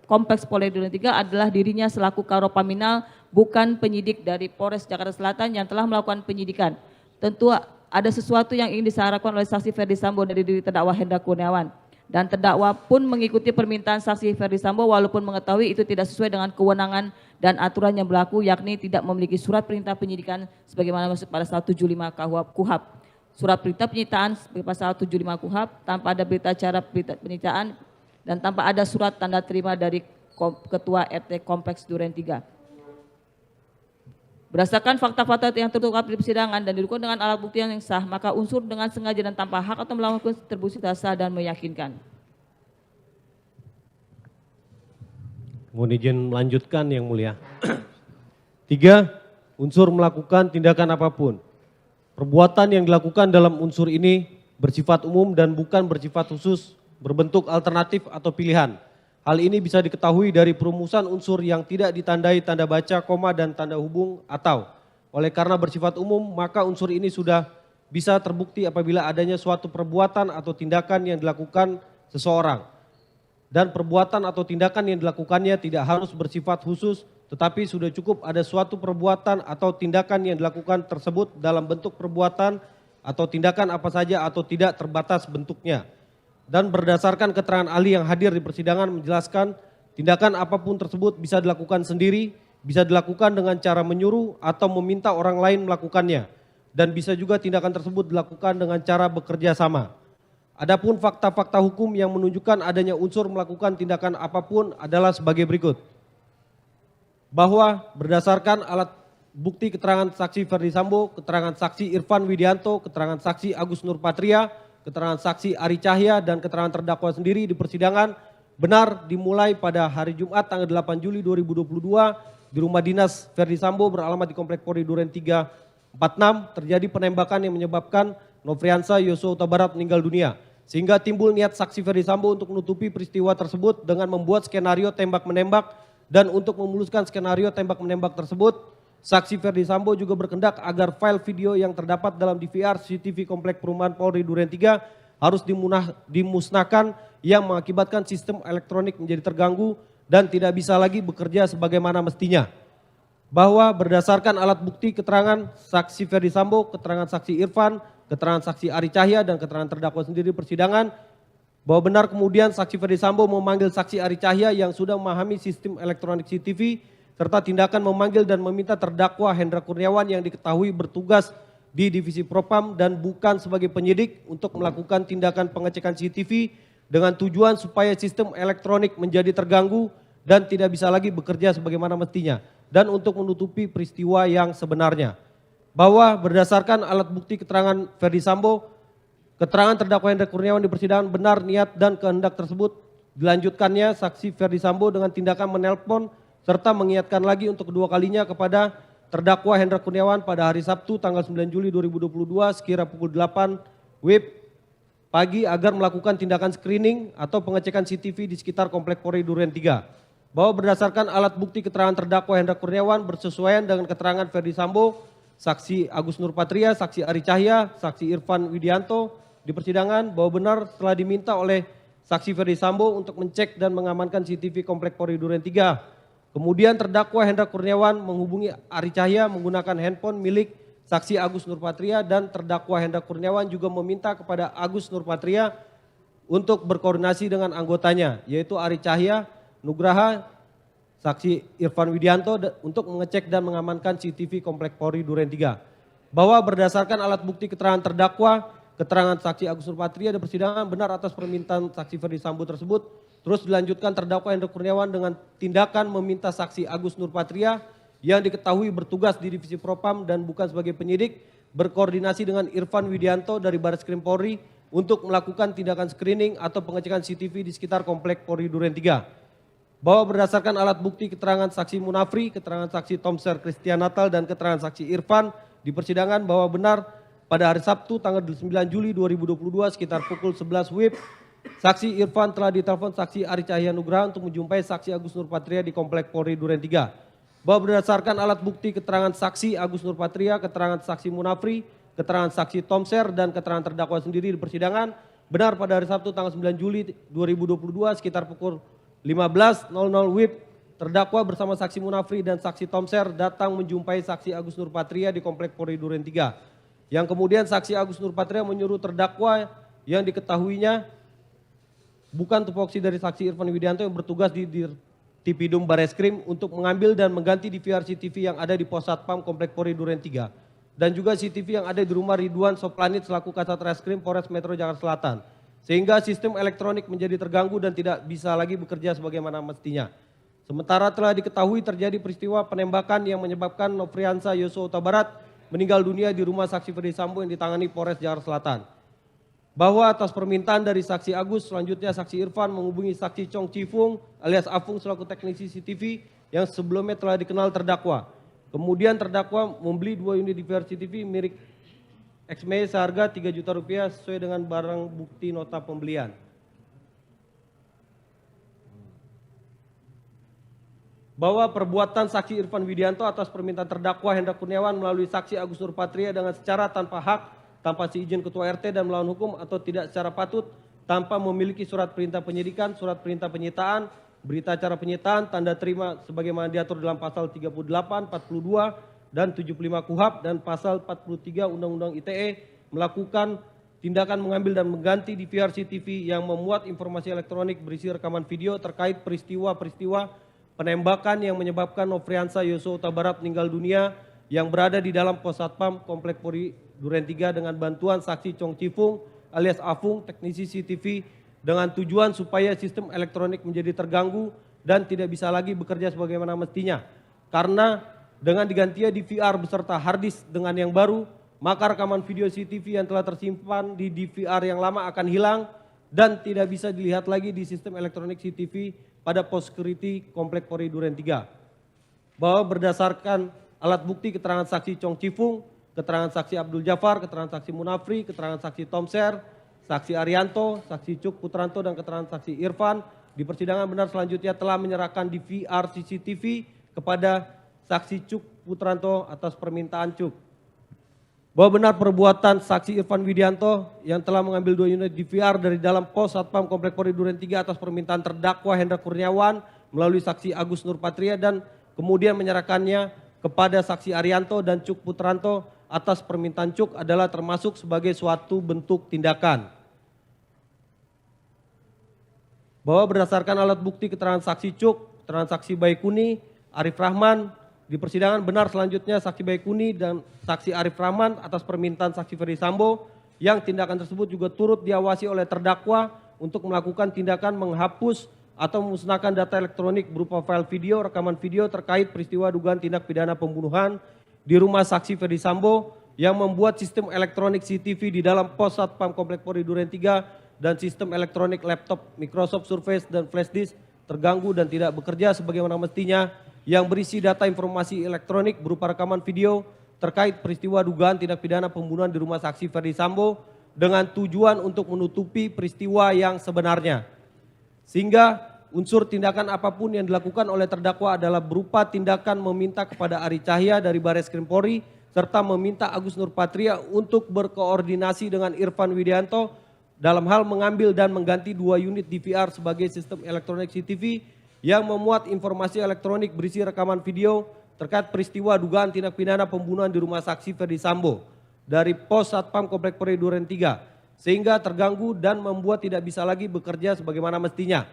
Kompleks Polri Duren 3 adalah dirinya selaku Karo Paminal, bukan penyidik dari Polres Jakarta Selatan yang telah melakukan penyidikan. Tentu ada sesuatu yang ingin disarankan oleh saksi Ferdi Sambo dari diri terdakwa Hendra Kurniawan. Dan terdakwa pun mengikuti permintaan saksi Ferdi Sambo walaupun mengetahui itu tidak sesuai dengan kewenangan dan aturan yang berlaku, yakni tidak memiliki surat perintah penyidikan sebagaimana masuk pada pasal 75 KUHP. Surat perintah penyitaan sebagai pasal 75 KUHP tanpa ada berita acara penyitaan dan tanpa ada surat tanda terima dari Ketua RT Kompleks Duren 3. Berdasarkan fakta-fakta yang terungkap di persidangan dan didukung dengan alat bukti yang sah, maka unsur dengan sengaja dan tanpa hak atau melawan hukum terbukti sah dan meyakinkan. Mohon izin melanjutkan yang mulia. 3. Unsur melakukan tindakan apapun. Perbuatan yang dilakukan dalam unsur ini bersifat umum dan bukan bersifat khusus, berbentuk alternatif atau pilihan. Hal ini bisa diketahui dari perumusan unsur yang tidak ditandai tanda baca, koma, dan tanda hubung atau. Oleh karena bersifat umum, maka unsur ini sudah bisa terbukti apabila adanya suatu perbuatan atau tindakan yang dilakukan seseorang. Dan perbuatan atau tindakan yang dilakukannya tidak harus bersifat khusus, tetapi sudah cukup ada suatu perbuatan atau tindakan yang dilakukan tersebut dalam bentuk perbuatan atau tindakan apa saja atau tidak terbatas bentuknya. Dan berdasarkan keterangan ahli yang hadir di persidangan menjelaskan tindakan apapun tersebut bisa dilakukan sendiri, bisa dilakukan dengan cara menyuruh atau meminta orang lain melakukannya. Dan bisa juga tindakan tersebut dilakukan dengan cara bekerja sama. Adapun fakta-fakta hukum yang menunjukkan adanya unsur melakukan tindakan apapun adalah sebagai berikut. Bahwa berdasarkan alat bukti keterangan saksi Ferdi Sambo, keterangan saksi Irfan Widianto, keterangan saksi Agus Nurpatria, keterangan saksi Ari Cahya, dan keterangan terdakwa sendiri di persidangan benar dimulai pada hari Jumat tanggal 8 Juli 2022 di rumah dinas Ferdi Sambo beralamat di Komplek Polri Duren 3 46 terjadi penembakan yang menyebabkan Nofriansah Yosua Huta Barat meninggal dunia. Sehingga timbul niat saksi Ferdi Sambo untuk menutupi peristiwa tersebut dengan membuat skenario tembak-menembak, dan untuk memuluskan skenario tembak-menembak tersebut, saksi Ferdi Sambo juga berkendak agar file video yang terdapat dalam DVR CCTV Komplek Perumahan Polri Duren 3 harus dimusnahkan yang mengakibatkan sistem elektronik menjadi terganggu dan tidak bisa lagi bekerja sebagaimana mestinya. Bahwa berdasarkan alat bukti keterangan saksi Ferdi Sambo, keterangan saksi Irfan, keterangan saksi Ari Cahya, dan keterangan terdakwa sendiri di persidangan, bahwa benar kemudian saksi Ferdi Sambo memanggil saksi Ari Cahya yang sudah memahami sistem elektronik CCTV, serta tindakan memanggil dan meminta terdakwa Hendra Kurniawan yang diketahui bertugas di Divisi Propam dan bukan sebagai penyidik untuk melakukan tindakan pengecekan CCTV dengan tujuan supaya sistem elektronik menjadi terganggu dan tidak bisa lagi bekerja sebagaimana mestinya, dan untuk menutupi peristiwa yang sebenarnya. Bahwa berdasarkan alat bukti keterangan Ferdi Sambo, keterangan terdakwa Hendra Kurniawan di persidangan benar niat dan kehendak tersebut dilanjutkannya saksi Ferdi Sambo dengan tindakan menelpon serta mengingatkan lagi untuk kedua kalinya kepada terdakwa Hendra Kurniawan pada hari Sabtu tanggal 9 Juli 2022 sekira pukul 8 WIB pagi agar melakukan tindakan screening atau pengecekan CCTV di sekitar Komplek Polri Duren 3. Bahwa berdasarkan alat bukti keterangan terdakwa Hendra Kurniawan bersesuaian dengan keterangan Ferdi Sambo, saksi Agus Nurpatria, saksi Ari Cahya, saksi Irfan Widianto di persidangan bahwa benar telah diminta oleh saksi Ferdi Sambo untuk mencek dan mengamankan CCTV Komplek Polri Duren 3. Kemudian terdakwa Hendra Kurniawan menghubungi Ari Cahya menggunakan handphone milik saksi Agus Nurpatria dan terdakwa Hendra Kurniawan juga meminta kepada Agus Nurpatria untuk berkoordinasi dengan anggotanya yaitu Ari Cahya, Nugraha, saksi Irfan Widianto untuk mengecek dan mengamankan CCTV Komplek Polri Duren 3. Bahwa berdasarkan alat bukti keterangan terdakwa, keterangan saksi Agus Nurpatria di persidangan benar atas permintaan saksi Ferdi Sambo tersebut. Terus dilanjutkan terdakwa Hendra Kurniawan dengan tindakan meminta saksi Agus Nurpatria yang diketahui bertugas di Divisi Propam dan bukan sebagai penyidik berkoordinasi dengan Irfan Widianto dari Barreskrim Polri untuk melakukan tindakan screening atau pengecekan CCTV di sekitar Komplek Polri Duren 3. Bahwa berdasarkan alat bukti keterangan saksi Munafri, keterangan saksi Tomser Christian Natal dan keterangan saksi Irfan di persidangan bahwa benar pada hari Sabtu tanggal 9 Juli 2022 sekitar pukul 11 WIB saksi Irfan telah ditelepon saksi Ari Cahya Nugraha untuk menjumpai saksi Agus Nurpatria di Komplek Polri Duren 3. Bahwa berdasarkan alat bukti keterangan saksi Agus Nurpatria, keterangan saksi Munafri, keterangan saksi Tomser dan keterangan terdakwa sendiri di persidangan benar pada hari Sabtu tanggal 9 Juli 2022 sekitar pukul 15.00 WIB terdakwa bersama saksi Munafri dan saksi Tomser datang menjumpai saksi Agus Nurpatria di Komplek Polri Duren 3. Yang kemudian saksi Agus Nurpatria menyuruh terdakwa yang diketahuinya bukan tupoksi dari saksi Irfan Widianto yang bertugas di Tipidum Barreskrim untuk mengambil dan mengganti DVR CCTV yang ada di Pos Satpam Komplek Polri Duren 3 dan juga CCTV yang ada di rumah Ridwan Soplanit selaku Kasat Reskrim Polres Metro Jakarta Selatan sehingga sistem elektronik menjadi terganggu dan tidak bisa lagi bekerja sebagaimana mestinya. Sementara telah diketahui terjadi peristiwa penembakan yang menyebabkan Nofriansa Yosua Huta Barat meninggal dunia di rumah saksi Ferdi Sambo yang ditangani Polres Jakarta Selatan. Bahwa atas permintaan dari saksi Agus, selanjutnya saksi Irfan menghubungi saksi Chong Chifung alias Afung selaku teknisi CCTV yang sebelumnya telah dikenal terdakwa. Kemudian terdakwa membeli 2 unit DVR CCTV milik XME seharga 3 juta rupiah sesuai dengan barang bukti nota pembelian. Bahwa perbuatan saksi Irfan Widianto atas permintaan terdakwa Hendra Kurniawan melalui saksi Agus Nurpatria dengan secara tanpa hak, tanpa seizin ketua RT dan melawan hukum atau tidak secara patut, tanpa memiliki surat perintah penyidikan, surat perintah penyitaan, berita acara penyitaan, tanda terima sebagaimana diatur dalam pasal 38, 42, dan 75 KUHP dan pasal 43 Undang-Undang ITE melakukan tindakan mengambil dan mengganti DVR CCTV yang memuat informasi elektronik berisi rekaman video terkait peristiwa-peristiwa penembakan yang menyebabkan Nofriansa Yosua Huta Barat meninggal dunia yang berada di dalam Pos Satpam Komplek Polri Duren 3 dengan bantuan saksi Chong Chifung alias Afung teknisi CCTV dengan tujuan supaya sistem elektronik menjadi terganggu dan tidak bisa lagi bekerja sebagaimana mestinya. Karena dengan digantinya DVR beserta harddisk dengan yang baru, maka rekaman video CCTV yang telah tersimpan di DVR yang lama akan hilang dan tidak bisa dilihat lagi di sistem elektronik CCTV pada pos security Komplek Polri Duren 3. Bahwa berdasarkan alat bukti keterangan saksi Chong Chifung, keterangan saksi Abdul Jafar, keterangan saksi Munafri, keterangan saksi Tomser, saksi Arianto, saksi Cuk Putranto dan keterangan saksi Irfan di persidangan benar selanjutnya telah menyerahkan DVR CCTV kepada saksi Cuk Putranto atas permintaan Cuk. Bahwa benar perbuatan saksi Irfan Widianto yang telah mengambil 2 unit DVR dari dalam pos Satpam Komplek Polri Duren 3 atas permintaan terdakwa Hendra Kurniawan melalui saksi Agus Nurpatria dan kemudian menyerahkannya kepada saksi Arianto dan Cuk Putranto atas permintaan Cuk adalah termasuk sebagai suatu bentuk tindakan. Bahwa berdasarkan alat bukti keterangan saksi Cuk, keterangan saksi Baikuni, Arif Rahman, di persidangan benar selanjutnya saksi Baikuni dan saksi Arif Rahman atas permintaan saksi Ferdi Sambo yang tindakan tersebut juga turut diawasi oleh terdakwa untuk melakukan tindakan menghapus atau memusnahkan data elektronik berupa file video, rekaman video terkait peristiwa dugaan tindak pidana pembunuhan di rumah saksi Ferdi Sambo yang membuat sistem elektronik CCTV di dalam pos Satpam Komplek Polri Duren 3 dan sistem elektronik laptop Microsoft Surface dan flash disk terganggu dan tidak bekerja sebagaimana mestinya yang berisi data informasi elektronik berupa rekaman video terkait peristiwa dugaan tindak pidana pembunuhan di rumah saksi Ferdi Sambo dengan tujuan untuk menutupi peristiwa yang sebenarnya. Sehingga unsur tindakan apapun yang dilakukan oleh terdakwa adalah berupa tindakan meminta kepada Ari Cahya dari Barreskrim Polri serta meminta Agus Nurpatria untuk berkoordinasi dengan Irfan Widianto dalam hal mengambil dan mengganti 2 unit DVR sebagai sistem elektronik CCTV yang memuat informasi elektronik berisi rekaman video terkait peristiwa dugaan tindak pidana pembunuhan di rumah saksi Ferdi Sambo dari pos Satpam Komplek Polri Duren 3 sehingga terganggu dan membuat tidak bisa lagi bekerja sebagaimana mestinya.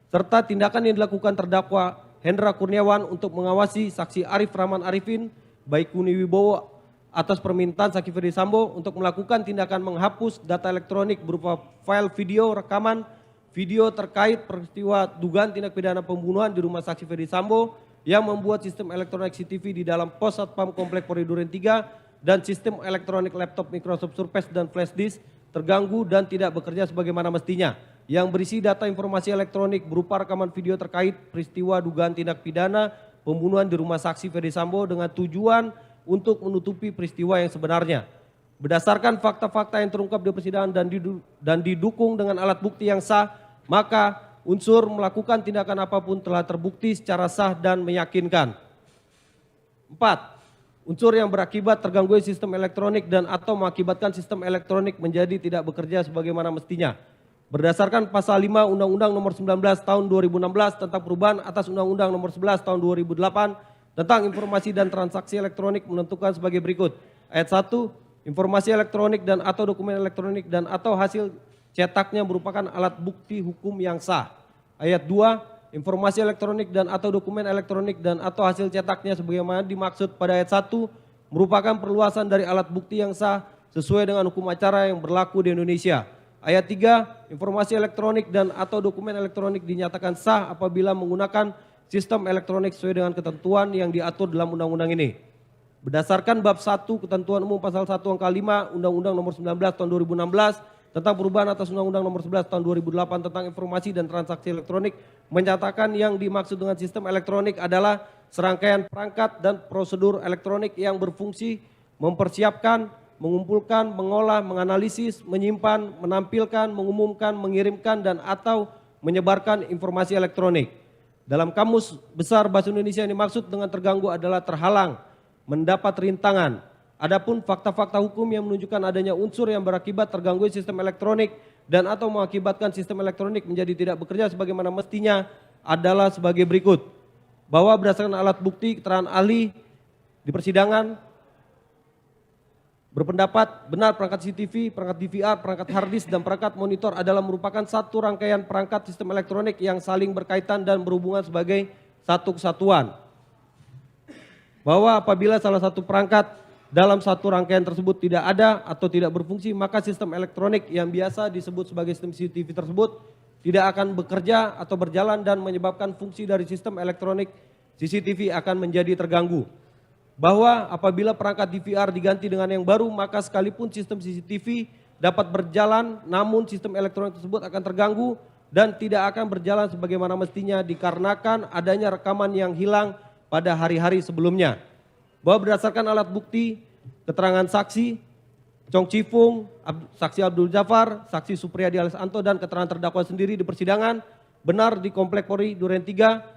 Serta tindakan yang dilakukan terdakwa Hendra Kurniawan untuk mengawasi saksi Arif Rahman Arifin, Baikuni Wibowo atas permintaan saksi Ferdi Sambo untuk melakukan tindakan menghapus data elektronik berupa file video, rekaman, video terkait peristiwa dugaan tindak pidana pembunuhan di rumah saksi Ferdi Sambo yang membuat sistem elektronik CCTV di dalam pos Satpam Komplek Polri Duren 3 dan sistem elektronik laptop Microsoft Surface dan flash disk terganggu dan tidak bekerja sebagaimana mestinya yang berisi data informasi elektronik berupa rekaman video terkait peristiwa dugaan tindak pidana pembunuhan di rumah saksi Ferdi Sambo dengan tujuan untuk menutupi peristiwa yang sebenarnya. Berdasarkan fakta-fakta yang terungkap di persidangan dan didukung dengan alat bukti yang sah, maka unsur melakukan tindakan apapun telah terbukti secara sah dan meyakinkan. 4. Unsur yang berakibat terganggu sistem elektronik dan atau mengakibatkan sistem elektronik menjadi tidak bekerja sebagaimana mestinya. Berdasarkan pasal 5 Undang-Undang Nomor 19 Tahun 2016 tentang perubahan atas Undang-Undang Nomor 11 Tahun 2008 tentang informasi dan transaksi elektronik menentukan sebagai berikut. Ayat 1, informasi elektronik dan atau dokumen elektronik dan atau hasil cetaknya merupakan alat bukti hukum yang sah. Ayat 2, informasi elektronik dan atau dokumen elektronik dan atau hasil cetaknya sebagaimana dimaksud pada ayat 1 merupakan perluasan dari alat bukti yang sah sesuai dengan hukum acara yang berlaku di Indonesia. Ayat 3, informasi elektronik dan atau dokumen elektronik dinyatakan sah apabila menggunakan sistem elektronik sesuai dengan ketentuan yang diatur dalam undang-undang ini. Berdasarkan bab 1 ketentuan umum pasal 1 angka 5 Undang-Undang Nomor 19 Tahun 2016 tentang perubahan atas Undang-Undang Nomor 11 Tahun 2008 tentang informasi dan transaksi elektronik menyatakan yang dimaksud dengan sistem elektronik adalah serangkaian perangkat dan prosedur elektronik yang berfungsi mempersiapkan, mengumpulkan, mengolah, menganalisis, menyimpan, menampilkan, mengumumkan, mengirimkan dan atau menyebarkan informasi elektronik. Dalam Kamus Besar Bahasa Indonesia yang dimaksud dengan terganggu adalah terhalang, mendapat rintangan. Adapun fakta-fakta hukum yang menunjukkan adanya unsur yang berakibat terganggu sistem elektronik dan atau mengakibatkan sistem elektronik menjadi tidak bekerja sebagaimana mestinya adalah sebagai berikut. Bahwa berdasarkan alat bukti keterangan ahli di persidangan berpendapat benar perangkat CCTV, perangkat DVR, perangkat hard disk, dan perangkat monitor adalah merupakan satu rangkaian perangkat sistem elektronik yang saling berkaitan dan berhubungan sebagai satu kesatuan. Bahwa apabila salah satu perangkat dalam satu rangkaian tersebut tidak ada atau tidak berfungsi, maka sistem elektronik yang biasa disebut sebagai sistem CCTV tersebut tidak akan bekerja atau berjalan dan menyebabkan fungsi dari sistem elektronik CCTV akan menjadi terganggu. Bahwa apabila perangkat DVR diganti dengan yang baru, maka sekalipun sistem CCTV dapat berjalan, namun sistem elektronik tersebut akan terganggu dan tidak akan berjalan sebagaimana mestinya dikarenakan adanya rekaman yang hilang pada hari-hari sebelumnya. Bahwa berdasarkan alat bukti, keterangan saksi, Chong Chifung, saksi Abdul Jafar, saksi Supriyadi alias Anto dan keterangan terdakwa sendiri di persidangan, benar di Komplek Polri Duren 3,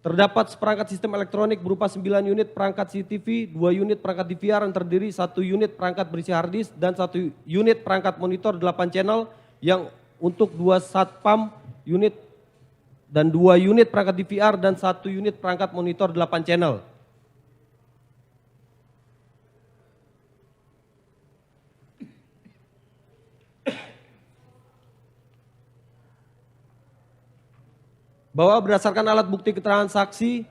terdapat seperangkat sistem elektronik berupa 9 unit perangkat CCTV, 2 unit perangkat DVR yang terdiri 1 unit perangkat berisi hard disk dan 1 unit perangkat monitor 8 channel yang untuk 2 satpam unit dan 2 unit perangkat DVR dan 1 unit perangkat monitor 8 channel. Bahwa berdasarkan alat bukti keterangan saksi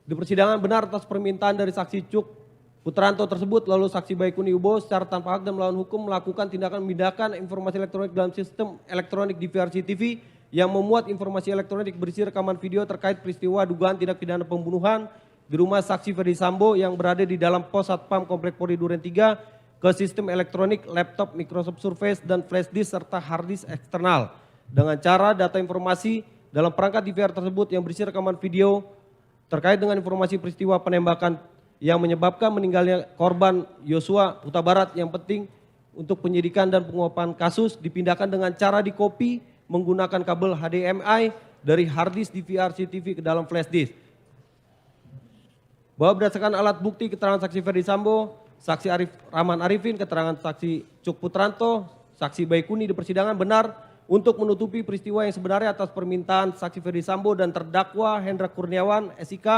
di persidangan benar atas permintaan dari saksi Cuk Putranto tersebut, lalu saksi Baikuni Wibowo secara tanpa hak dan melawan hukum melakukan tindakan memindahkan informasi elektronik dalam sistem elektronik DVR CCTV yang memuat informasi elektronik berisi rekaman video terkait peristiwa dugaan tindak pidana pembunuhan di rumah saksi Ferdi Sambo yang berada di dalam pos Satpam Komplek Polri Duren 3 ke sistem elektronik, laptop, Microsoft Surface, dan flash disk serta hard disk eksternal dengan cara data informasi dalam perangkat DVR tersebut yang berisi rekaman video terkait dengan informasi peristiwa penembakan yang menyebabkan meninggalnya korban Yosua Huta Barat yang penting untuk penyidikan dan penguapan kasus dipindahkan dengan cara dikopi menggunakan kabel HDMI dari hard disk DVR CCTV ke dalam flash disk. Bahwa berdasarkan alat bukti keterangan saksi Ferdi Sambo, saksi Rahman Arifin, keterangan saksi Cuk Putranto, saksi Baikuni di persidangan benar untuk menutupi peristiwa yang sebenarnya atas permintaan saksi Ferdi Sambo dan terdakwa Hendra Kurniawan SIK,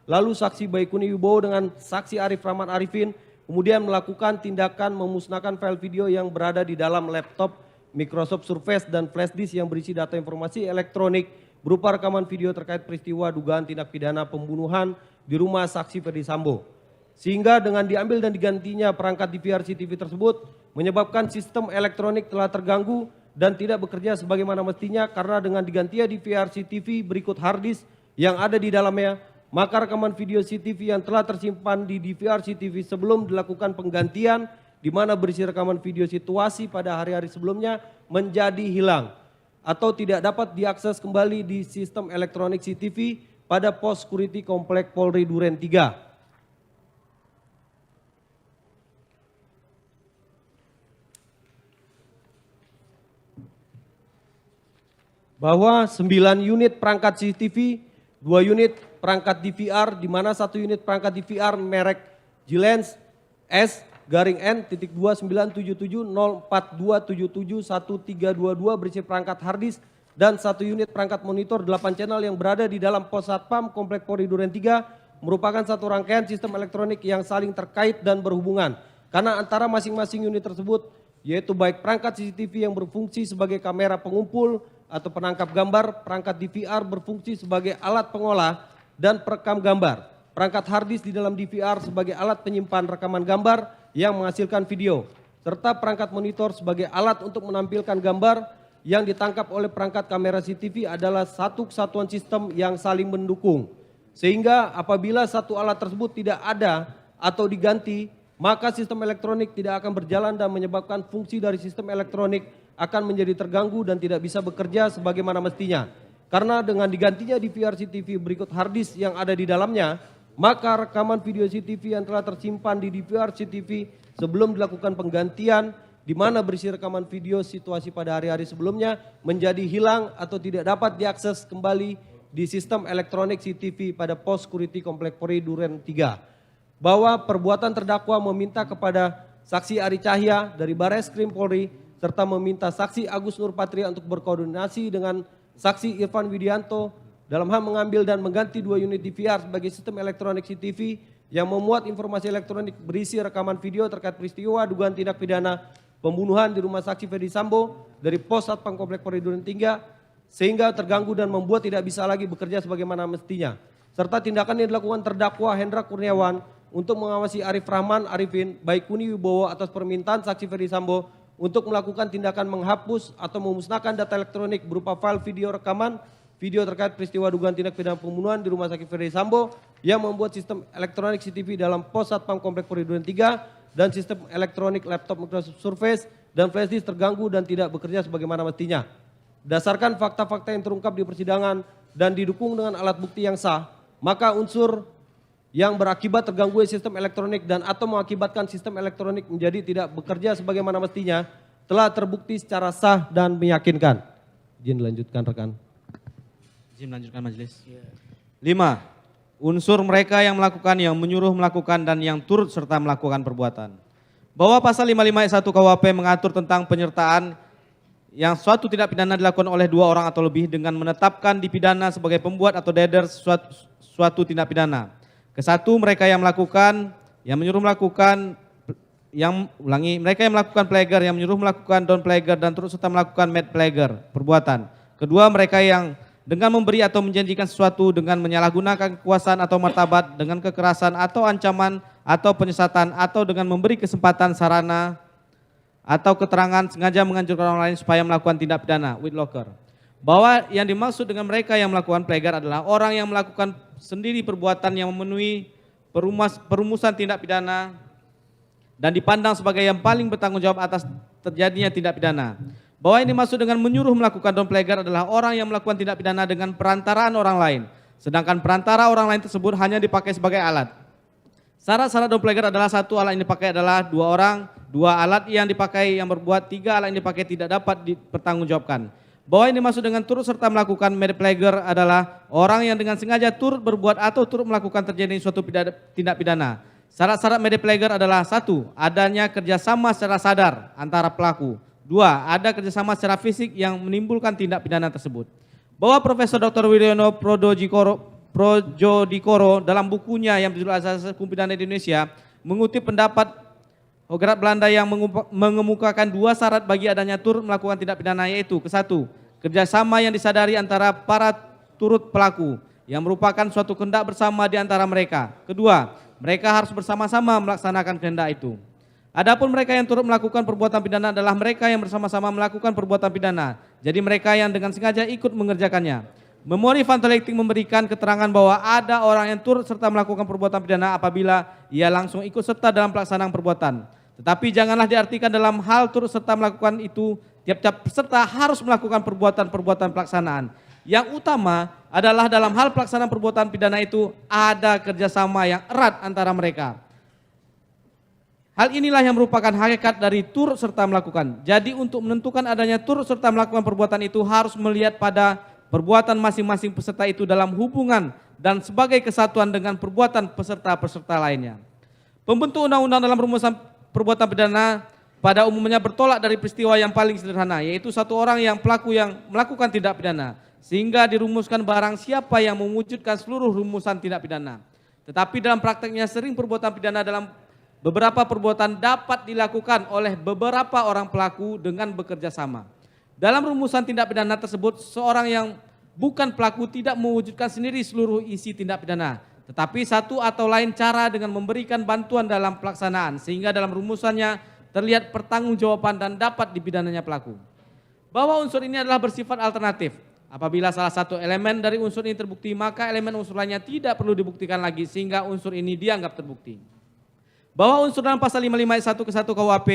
lalu saksi Baikuni Wibowo dengan saksi Rahman Arifin kemudian melakukan tindakan memusnahkan file video yang berada di dalam laptop, Microsoft Surface, dan flash disk yang berisi data informasi elektronik berupa rekaman video terkait peristiwa dugaan tindak pidana pembunuhan di rumah saksi Ferdi Sambo. Sehingga dengan diambil dan digantinya perangkat DVR CCTV tersebut menyebabkan sistem elektronik telah terganggu dan tidak bekerja sebagaimana mestinya karena dengan digantinya DVR CCTV berikut hard disk yang ada di dalamnya, maka rekaman video CCTV yang telah tersimpan di DVR CCTV sebelum dilakukan penggantian di mana berisi rekaman video situasi pada hari-hari sebelumnya menjadi hilang atau tidak dapat diakses kembali di sistem elektronik CCTV pada pos security Komplek Polri Duren 3. Bahwa 9 unit perangkat CCTV, 2 unit perangkat DVR, di mana 1 unit perangkat DVR merek Gilens S-97704277132 berisi perangkat harddisk dan 1 unit perangkat monitor 8 channel yang berada di dalam pos Satpam Komplek Polri Duren 3 merupakan satu rangkaian sistem elektronik yang saling terkait dan berhubungan. Karena antara masing-masing unit tersebut yaitu baik perangkat CCTV yang berfungsi sebagai kamera pengumpul atau penangkap gambar, perangkat DVR berfungsi sebagai alat pengolah dan perekam gambar. Perangkat harddisk di dalam DVR sebagai alat penyimpan rekaman gambar yang menghasilkan video. Serta perangkat monitor sebagai alat untuk menampilkan gambar yang ditangkap oleh perangkat kamera CCTV adalah satu kesatuan sistem yang saling mendukung. Sehingga apabila satu alat tersebut tidak ada atau diganti, maka sistem elektronik tidak akan berjalan dan menyebabkan fungsi dari sistem elektronik akan menjadi terganggu dan tidak bisa bekerja sebagaimana mestinya. Karena dengan digantinya DVR CCTV berikut harddisk yang ada di dalamnya, maka rekaman video CCTV yang telah tersimpan di DVR CCTV sebelum dilakukan penggantian, di mana berisi rekaman video situasi pada hari-hari sebelumnya menjadi hilang atau tidak dapat diakses kembali di sistem elektronik CCTV pada pos security Komplek Polri Duren 3. Bahwa perbuatan terdakwa meminta kepada saksi Ari Cahya dari Barreskrim Polri serta meminta saksi Agus Nurpatria untuk berkoordinasi dengan saksi Irfan Widianto dalam hal mengambil dan mengganti 2 unit DVR sebagai sistem elektronik CCTV yang memuat informasi elektronik berisi rekaman video terkait peristiwa dugaan tindak pidana pembunuhan di rumah saksi Ferdi Sambo dari pos Satpam Komplek Polri Duren 3 sehingga terganggu dan membuat tidak bisa lagi bekerja sebagaimana mestinya. Serta tindakan yang dilakukan terdakwa Hendra Kurniawan untuk mengawasi Rahman Arifin Baikuni Wibowo atas permintaan saksi Ferdi Sambo untuk melakukan tindakan menghapus atau memusnahkan data elektronik berupa file video rekaman video terkait peristiwa dugaan tindak pidana pembunuhan di rumah sakit Ferdi Sambo yang membuat sistem elektronik CCTV dalam pos Satpam Komplek Polri Duren 3 dan sistem elektronik laptop Microsoft Surface dan flash disk terganggu dan tidak bekerja sebagaimana mestinya. Berdasarkan fakta-fakta yang terungkap di persidangan dan didukung dengan alat bukti yang sah, maka unsur yang berakibat terganggu sistem elektronik dan atau mengakibatkan sistem elektronik menjadi tidak bekerja sebagaimana mestinya telah terbukti secara sah dan meyakinkan. Izin dilanjutkan rekan. Izin melanjutkan majelis. 5. Unsur mereka yang melakukan, yang menyuruh melakukan dan yang turut serta melakukan perbuatan. Bahwa pasal 55 ayat 1 KUHP mengatur tentang penyertaan yang suatu tindak pidana dilakukan oleh dua orang atau lebih dengan menetapkan dipidana sebagai pembuat atau dader suatu tindak pidana. Kesatu, mereka yang melakukan, yang menyuruh melakukan, mereka yang melakukan plagiar, yang menyuruh melakukan down plagiar dan turut serta melakukan made plagiar perbuatan. Kedua, mereka yang dengan memberi atau menjanjikan sesuatu dengan menyalahgunakan kekuasaan atau martabat dengan kekerasan atau ancaman atau penyesatan atau dengan memberi kesempatan sarana atau keterangan sengaja menganjurkan orang lain supaya melakukan tindak pidana Whitlocker. Bahwa yang dimaksud dengan mereka yang melakukan plagiar adalah orang yang melakukan sendiri perbuatan yang memenuhi perumusan tindak pidana dan dipandang sebagai yang paling bertanggung jawab atas terjadinya tindak pidana. Bahwa yang dimaksud dengan menyuruh melakukan down plagiar adalah orang yang melakukan tindak pidana dengan perantaraan orang lain, sedangkan perantara orang lain tersebut hanya dipakai sebagai alat. Syarat-syarat down plagiar adalah satu, alat yang dipakai adalah dua orang, dua alat yang dipakai yang berbuat, tiga alat yang dipakai tidak dapat dipertanggungjawabkan. Bahwa yang dimaksud dengan turut serta melakukan made plagiar adalah orang yang dengan sengaja turut berbuat atau turut melakukan terjadi suatu tindak pidana. Syarat-syarat made plagiar adalah satu, adanya kerjasama secara sadar antara pelaku. Dua, ada kerjasama secara fisik yang menimbulkan tindak pidana tersebut. Bahwa Profesor Dr. Wiryono Projodikoro dalam bukunya yang berjudul Asas Hukum Pidana di Indonesia mengutip pendapat Hoggaard Belanda yang mengemukakan dua syarat bagi adanya turut melakukan tindak pidana, yaitu kesatu, kerjasama yang disadari antara para turut pelaku yang merupakan suatu kehendak bersama di antara mereka. Kedua, mereka harus bersama-sama melaksanakan kehendak itu. Adapun mereka yang turut melakukan perbuatan pidana adalah mereka yang bersama-sama melakukan perbuatan pidana. Jadi mereka yang dengan sengaja ikut mengerjakannya. Memori Van Tolekting memberikan keterangan bahwa ada orang yang turut serta melakukan perbuatan pidana apabila ia langsung ikut serta dalam pelaksanaan perbuatan. Tetapi janganlah diartikan dalam hal turut serta melakukan itu tiap-tiap peserta harus melakukan perbuatan-perbuatan pelaksanaan. Yang utama adalah dalam hal pelaksanaan perbuatan pidana itu ada kerjasama yang erat antara mereka. Hal inilah yang merupakan hakikat dari turut serta melakukan. Jadi untuk menentukan adanya turut serta melakukan perbuatan itu harus melihat pada perbuatan masing-masing peserta itu dalam hubungan dan sebagai kesatuan dengan perbuatan peserta-peserta lainnya. Pembentuk undang-undang dalam rumusan perbuatan pidana pada umumnya bertolak dari peristiwa yang paling sederhana, yaitu satu orang yang pelaku yang melakukan tindak pidana, sehingga dirumuskan barang siapa yang mewujudkan seluruh rumusan tindak pidana. Tetapi dalam prakteknya sering perbuatan pidana dalam beberapa perbuatan dapat dilakukan oleh beberapa orang pelaku dengan bekerja sama. Dalam rumusan tindak pidana tersebut, seorang yang bukan pelaku tidak mewujudkan sendiri seluruh isi tindak pidana, tetapi satu atau lain cara dengan memberikan bantuan dalam pelaksanaan, sehingga dalam rumusannya terlihat pertanggungjawaban dan dapat dipidananya pelaku. Bahwa unsur ini adalah bersifat alternatif. Apabila salah satu elemen dari unsur ini terbukti, maka elemen unsur lainnya tidak perlu dibuktikan lagi, sehingga unsur ini dianggap terbukti. Bahwa unsur dalam pasal 55 ayat 1 ke 1 KUHP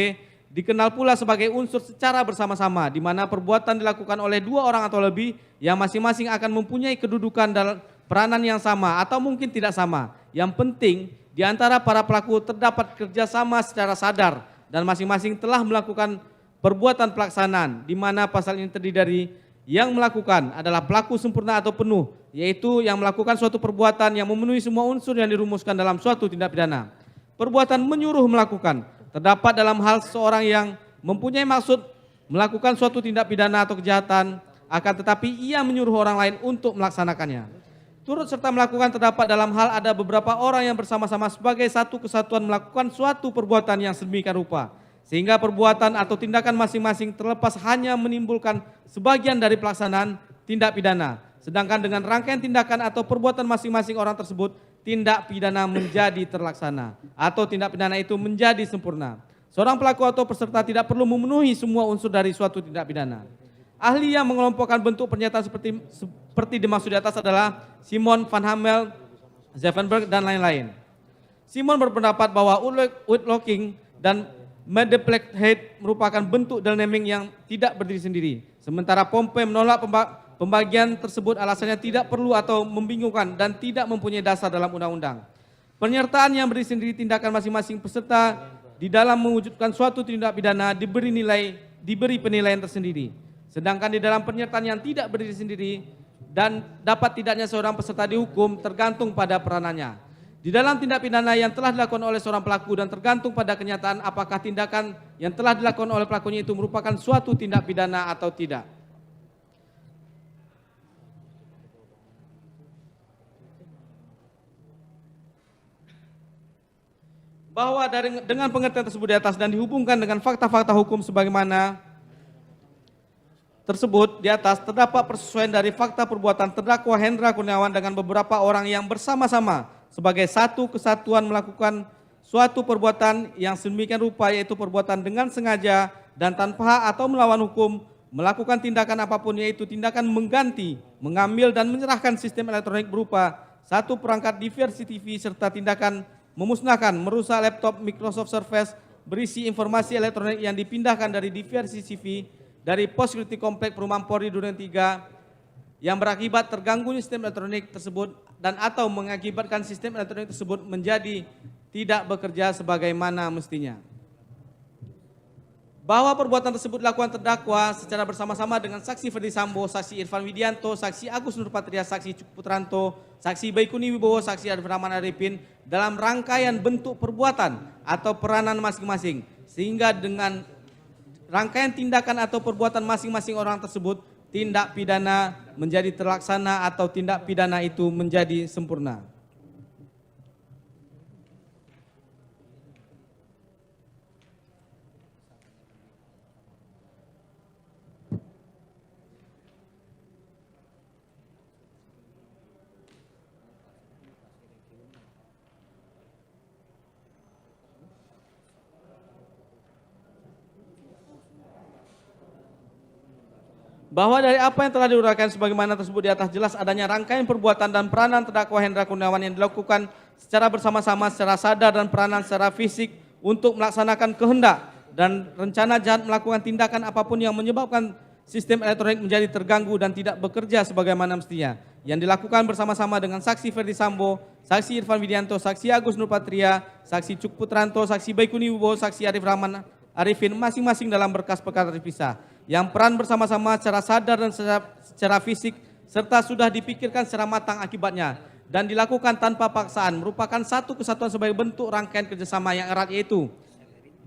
dikenal pula sebagai unsur secara bersama-sama, di mana perbuatan dilakukan oleh dua orang atau lebih yang masing-masing akan mempunyai kedudukan dalam peranan yang sama atau mungkin tidak sama. Yang penting di antara para pelaku terdapat kerjasama secara sadar dan masing-masing telah melakukan perbuatan pelaksanaan, di mana pasal ini terdiri dari yang melakukan adalah pelaku sempurna atau penuh, yaitu yang melakukan suatu perbuatan yang memenuhi semua unsur yang dirumuskan dalam suatu tindak pidana. Perbuatan menyuruh melakukan terdapat dalam hal seseorang yang mempunyai maksud melakukan suatu tindak pidana atau kejahatan, akan tetapi ia menyuruh orang lain untuk melaksanakannya. Turut serta melakukan terdapat dalam hal ada beberapa orang yang bersama-sama sebagai satu kesatuan melakukan suatu perbuatan yang sedemikian rupa, sehingga perbuatan atau tindakan masing-masing terlepas hanya menimbulkan sebagian dari pelaksanaan tindak pidana. Sedangkan dengan rangkaian tindakan atau perbuatan masing-masing orang tersebut, tindak pidana menjadi terlaksana atau tindak pidana itu menjadi sempurna. Seorang pelaku atau peserta tidak perlu memenuhi semua unsur dari suatu tindak pidana. Ahli yang mengelompokkan bentuk pernyataan seperti dimaksud di atas adalah Simon van Hamel, Zevenberg, dan lain-lain. Simon berpendapat bahwa Whitlocking dan Medeplecthead merupakan bentuk dalnaming yang tidak berdiri sendiri. Sementara Pompe menolak pembagian tersebut alasannya tidak perlu atau membingungkan dan tidak mempunyai dasar dalam undang-undang. Penyertaan yang berdiri sendiri tindakan masing-masing peserta di dalam mewujudkan suatu tindak pidana diberi penilaian tersendiri. Sedangkan di dalam penyertaan yang tidak berdiri sendiri dan dapat tidaknya seorang peserta dihukum tergantung pada peranannya. Di dalam tindak pidana yang telah dilakukan oleh seorang pelaku dan tergantung pada kenyataan apakah tindakan yang telah dilakukan oleh pelakunya itu merupakan suatu tindak pidana atau tidak. Bahwa dengan pengertian tersebut di atas dan dihubungkan dengan fakta-fakta hukum sebagaimana tersebut di atas, terdapat persesuaian dari fakta perbuatan terdakwa Hendra Kurniawan dengan beberapa orang yang bersama-sama sebagai satu kesatuan melakukan suatu perbuatan yang sedemikian rupa, yaitu perbuatan dengan sengaja dan tanpa hak atau melawan hukum, melakukan tindakan apapun, yaitu tindakan mengganti, mengambil dan menyerahkan sistem elektronik berupa satu perangkat diversi TV serta tindakan memusnahkan, merusak laptop Microsoft Surface berisi informasi elektronik yang dipindahkan dari diversi CV dari pos security komplek Perumahan Polri Duren 3 yang berakibat terganggunya sistem elektronik tersebut dan atau mengakibatkan sistem elektronik tersebut menjadi tidak bekerja sebagaimana mestinya. Bahwa perbuatan tersebut dilakukan terdakwa secara bersama-sama dengan saksi Ferdi Sambo, saksi Irfan Widianto, saksi Agus Nurpatria, saksi Cuk Putranto, saksi Baikuni Wibowo, saksi Arif Rahman Arifin dalam rangkaian bentuk perbuatan atau peranan masing-masing, sehingga dengan rangkaian tindakan atau perbuatan masing-masing orang tersebut tindak pidana menjadi terlaksana atau tindak pidana itu menjadi sempurna. Bahwa dari apa yang telah diuraikan sebagaimana tersebut di atas, jelas adanya rangkaian perbuatan dan peranan terdakwa Hendra Kurniawan yang dilakukan secara bersama-sama, secara sadar dan peranan secara fisik untuk melaksanakan kehendak dan rencana jahat melakukan tindakan apapun yang menyebabkan sistem elektronik menjadi terganggu dan tidak bekerja sebagaimana mestinya, yang dilakukan bersama-sama dengan saksi Ferdi Sambo, saksi Irfan Widianto, saksi Agus Nurpatria, saksi Cuk Putranto, saksi Baikuni Wibowo, saksi Arif Rahman Arifin masing-masing dalam berkas perkara terpisah, yang peran bersama-sama secara sadar dan secara fisik serta sudah dipikirkan secara matang akibatnya dan dilakukan tanpa paksaan, merupakan satu kesatuan sebagai bentuk rangkaian kerjasama yang erat, yaitu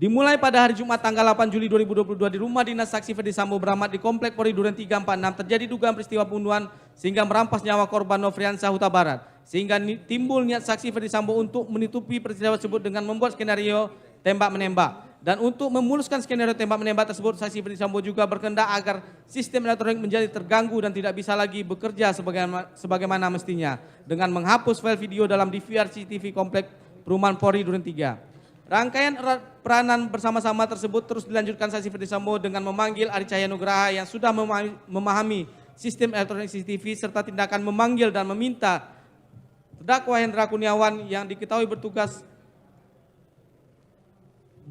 dimulai pada hari Jumat tanggal 8 Juli 2022 di rumah dinas saksi Ferdi Sambo Beramat di Komplek Polri Duren 346 terjadi dugaan peristiwa pembunuhan sehingga merampas nyawa korban Nofriansah Huta Barat, sehingga timbul niat saksi Ferdi Sambo untuk menutupi peristiwa tersebut dengan membuat skenario tembak-menembak. Dan untuk memuluskan skenario tembak-menembak tersebut, saksi Ferdi Sambo juga berkehendak agar sistem elektronik menjadi terganggu dan tidak bisa lagi bekerja sebagaimana mestinya dengan menghapus file video dalam DVR CCTV Komplek Perumahan Polri Duren 3. Rangkaian peranan bersama-sama tersebut terus dilanjutkan saksi Ferdi Sambo dengan memanggil Ari Cahaya Nugraha yang sudah memahami sistem elektronik CCTV serta tindakan memanggil dan meminta terdakwa Hendra Kurniawan yang diketahui bertugas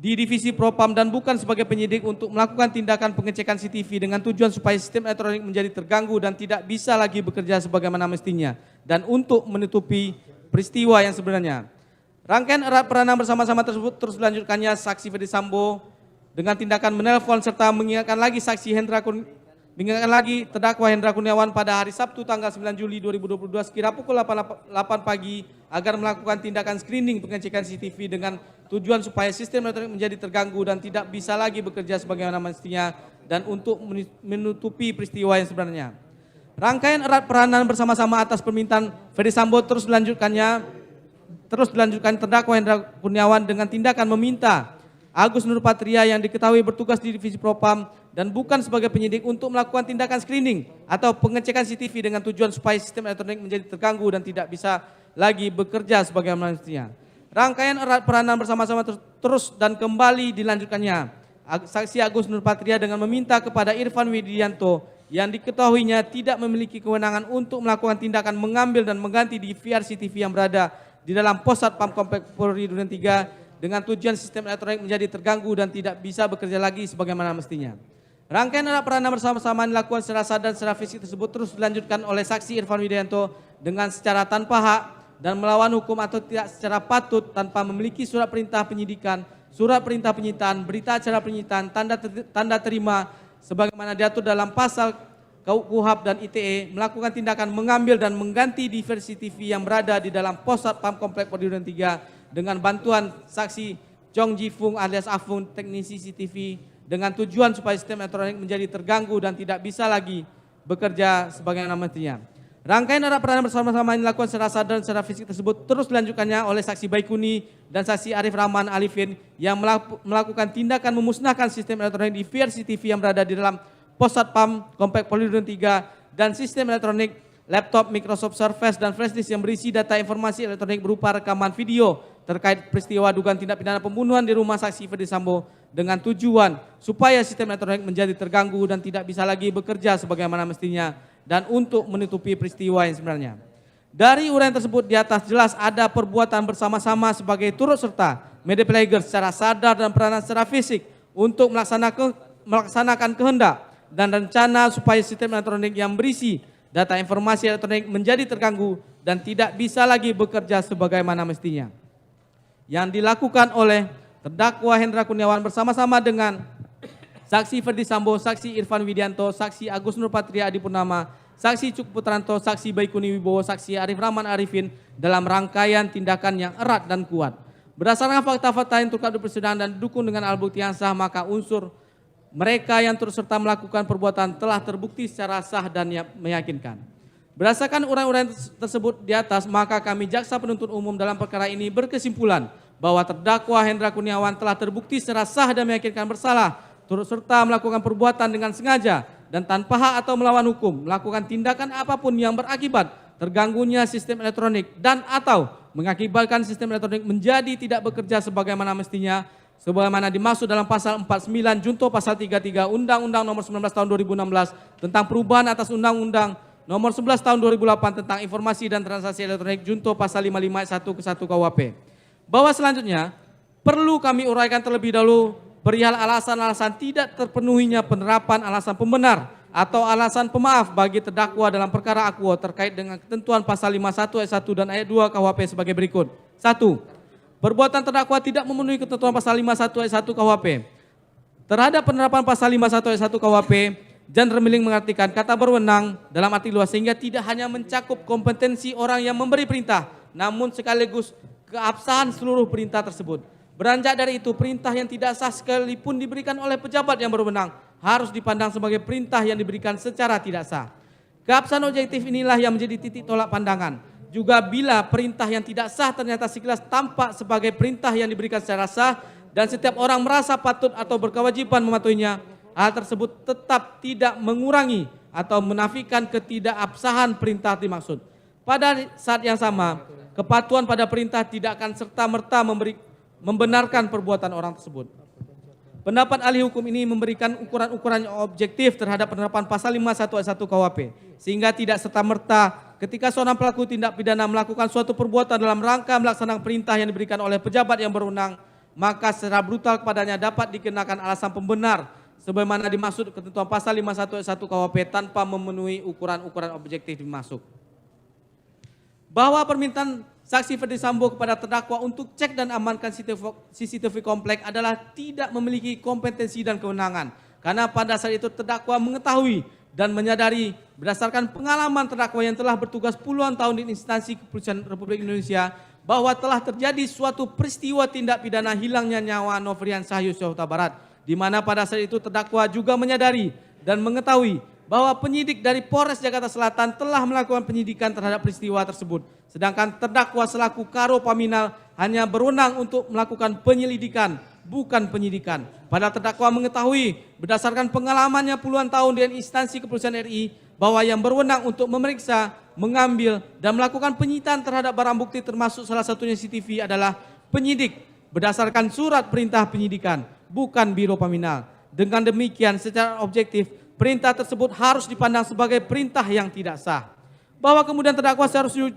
di divisi Propam dan bukan sebagai penyidik untuk melakukan tindakan pengecekan CCTV dengan tujuan supaya sistem elektronik menjadi terganggu dan tidak bisa lagi bekerja sebagaimana mestinya dan untuk menutupi peristiwa yang sebenarnya. Rangkaian erat peranan bersama-sama tersebut terus dilanjutkannya saksi Ferdi Sambo dengan tindakan menelpon serta mengingatkan lagi terdakwa Hendra Kurniawan pada hari Sabtu tanggal 9 Juli 2022 sekira pukul 8 pagi agar melakukan tindakan screening pengecekan CCTV dengan tujuan supaya sistem elektronik menjadi terganggu dan tidak bisa lagi bekerja sebagaimana mestinya dan untuk menutupi peristiwa yang sebenarnya. Rangkaian erat peranan bersama-sama atas permintaan Ferdi Sambo terus dilanjutkan terdakwa Hendra Kurniawan dengan tindakan meminta Agus Nurpatria yang diketahui bertugas di divisi Propam dan bukan sebagai penyidik untuk melakukan tindakan screening atau pengecekan CCTV dengan tujuan supaya sistem elektronik menjadi terganggu dan tidak bisa lagi bekerja sebagaimana mestinya. Rangkaian erat peranan bersama-sama terus dan kembali dilanjutkannya saksi Agus Nurpatria dengan meminta kepada Irfan Widianto yang diketahuinya tidak memiliki kewenangan untuk melakukan tindakan mengambil dan mengganti DVR CCTV yang berada di dalam pos Satpam Komplek Polri Duren 3 dengan tujuan sistem elektronik menjadi terganggu dan tidak bisa bekerja lagi sebagaimana mestinya. Rangkaian erat peranan bersama-sama dilakukan secara sadar dan secara fisik tersebut terus dilanjutkan oleh saksi Irfan Widianto dengan secara tanpa hak dan melawan hukum atau tidak secara patut tanpa memiliki surat perintah penyidikan, surat perintah penyitaan, berita acara penyitaan, tanda terima sebagaimana diatur dalam pasal KUHAP dan ITE melakukan tindakan mengambil dan mengganti di versi TV yang berada di dalam pos Satpam Komplek Pori Duren 3 dengan bantuan saksi Chong Ji Fung alias Afung teknisi CCTV dengan tujuan supaya sistem elektronik menjadi terganggu dan tidak bisa lagi bekerja sebagaimana mestinya. Rangkaian arak peranan bersama-sama yang dilakukan secara sadar dan secara fisik tersebut terus dilanjutkannya oleh saksi Baikuni dan saksi Arif Rahman Alifin yang melakukan tindakan memusnahkan sistem elektronik di versi TV yang berada di dalam pos Satpam Komplek Pori Duren 3 dan sistem elektronik laptop Microsoft Surface dan flash disk yang berisi data informasi elektronik berupa rekaman video terkait peristiwa dugaan tindak pidana pembunuhan di rumah saksi Ferdi Sambo dengan tujuan supaya sistem elektronik menjadi terganggu dan tidak bisa lagi bekerja sebagaimana mestinya dan untuk menutupi peristiwa yang sebenarnya. Dari uraian tersebut di atas jelas ada perbuatan bersama-sama sebagai turut serta media player secara sadar dan peranan secara fisik untuk melaksanakan kehendak dan rencana supaya sistem elektronik yang berisi data informasi elektronik menjadi terganggu dan tidak bisa lagi bekerja sebagaimana mestinya. Yang dilakukan oleh terdakwa Hendra Kurniawan bersama-sama dengan saksi Ferdi Sambo, saksi Irfan Widianto, saksi Agus Nurpatria Adipurnama, saksi Cuk Putranto, saksi Baikuni Wibowo, saksi Arif Rahman Arifin dalam rangkaian tindakan yang erat dan kuat. Berdasarkan fakta-fakta yang terungkap di persidangan dan didukung dengan alat bukti yang sah, maka unsur mereka yang turut serta melakukan perbuatan telah terbukti secara sah dan meyakinkan. Berdasarkan uraian-uraian tersebut di atas, maka kami jaksa penuntut umum dalam perkara ini berkesimpulan bahwa terdakwa Hendra Kurniawan telah terbukti secara sah dan meyakinkan bersalah, turut serta melakukan perbuatan dengan sengaja dan tanpa hak atau melawan hukum, melakukan tindakan apapun yang berakibat terganggunya sistem elektronik dan atau mengakibatkan sistem elektronik menjadi tidak bekerja sebagaimana mestinya, sebagaimana dimaksud dalam pasal 49 junto pasal 33 Undang-Undang Nomor 19 Tahun 2016 tentang perubahan atas Undang-Undang Nomor 11 Tahun 2008 tentang informasi dan transaksi elektronik junto pasal 55 ayat 1 ke 1 KUHP. Bahwa selanjutnya perlu kami uraikan terlebih dahulu perihal alasan-alasan tidak terpenuhinya penerapan alasan pembenar atau alasan pemaaf bagi terdakwa dalam perkara akuo terkait dengan ketentuan pasal 51 ayat 1 dan ayat 2 KUHP sebagai berikut. 1. Perbuatan terdakwa tidak memenuhi ketentuan pasal 51 ayat 1 KUHP. Terhadap penerapan pasal 51 ayat 1 KUHP, Jan Remmeling mengartikan kata berwenang dalam arti luas sehingga tidak hanya mencakup kompetensi orang yang memberi perintah, namun sekaligus keabsahan seluruh perintah tersebut. Beranjak dari itu, perintah yang tidak sah sekalipun diberikan oleh pejabat yang berwenang harus dipandang sebagai perintah yang diberikan secara tidak sah. Keabsahan objektif inilah yang menjadi titik tolak pandangan. Juga bila perintah yang tidak sah ternyata sekilas tampak sebagai perintah yang diberikan secara sah dan setiap orang merasa patut atau berkewajiban mematuhinya, hal tersebut tetap tidak mengurangi atau menafikan ketidakabsahan perintah dimaksud. Pada saat yang sama, kepatuhan pada perintah tidak akan serta-merta membenarkan perbuatan orang tersebut. Pendapat ahli hukum ini memberikan ukuran-ukuran objektif terhadap penerapan pasal 51 ayat 1 KUHP, sehingga tidak serta-merta ketika seorang pelaku tindak pidana melakukan suatu perbuatan dalam rangka melaksanakan perintah yang diberikan oleh pejabat yang berwenang, maka secara brutal kepadanya dapat dikenakan alasan pembenar sebagaimana dimaksud ketentuan pasal 51 ayat 1 KUHP tanpa memenuhi ukuran-ukuran objektif dimaksud. Bahwa permintaan saksi Ferdi Sambo kepada terdakwa untuk cek dan amankan CCTV komplek adalah tidak memiliki kompetensi dan kewenangan. Karena pada saat itu terdakwa mengetahui dan menyadari berdasarkan pengalaman terdakwa yang telah bertugas puluhan tahun di instansi kepolisian Republik Indonesia bahwa telah terjadi suatu peristiwa tindak pidana hilangnya nyawa Nofrian Sahyus Huta Barat, di mana pada saat itu terdakwa juga menyadari dan mengetahui bahwa penyidik dari Polres Jakarta Selatan telah melakukan penyidikan terhadap peristiwa tersebut. Sedangkan terdakwa selaku Karo Paminal hanya berwenang untuk melakukan penyelidikan, bukan penyidikan. Padahal terdakwa mengetahui berdasarkan pengalamannya puluhan tahun di instansi kepolisian RI bahwa yang berwenang untuk memeriksa, mengambil, dan melakukan penyitaan terhadap barang bukti termasuk salah satunya CCTV adalah penyidik berdasarkan surat perintah penyidikan, bukan Biro Paminal. Dengan demikian secara objektif, perintah tersebut harus dipandang sebagai perintah yang tidak sah. Bahwa kemudian terdakwa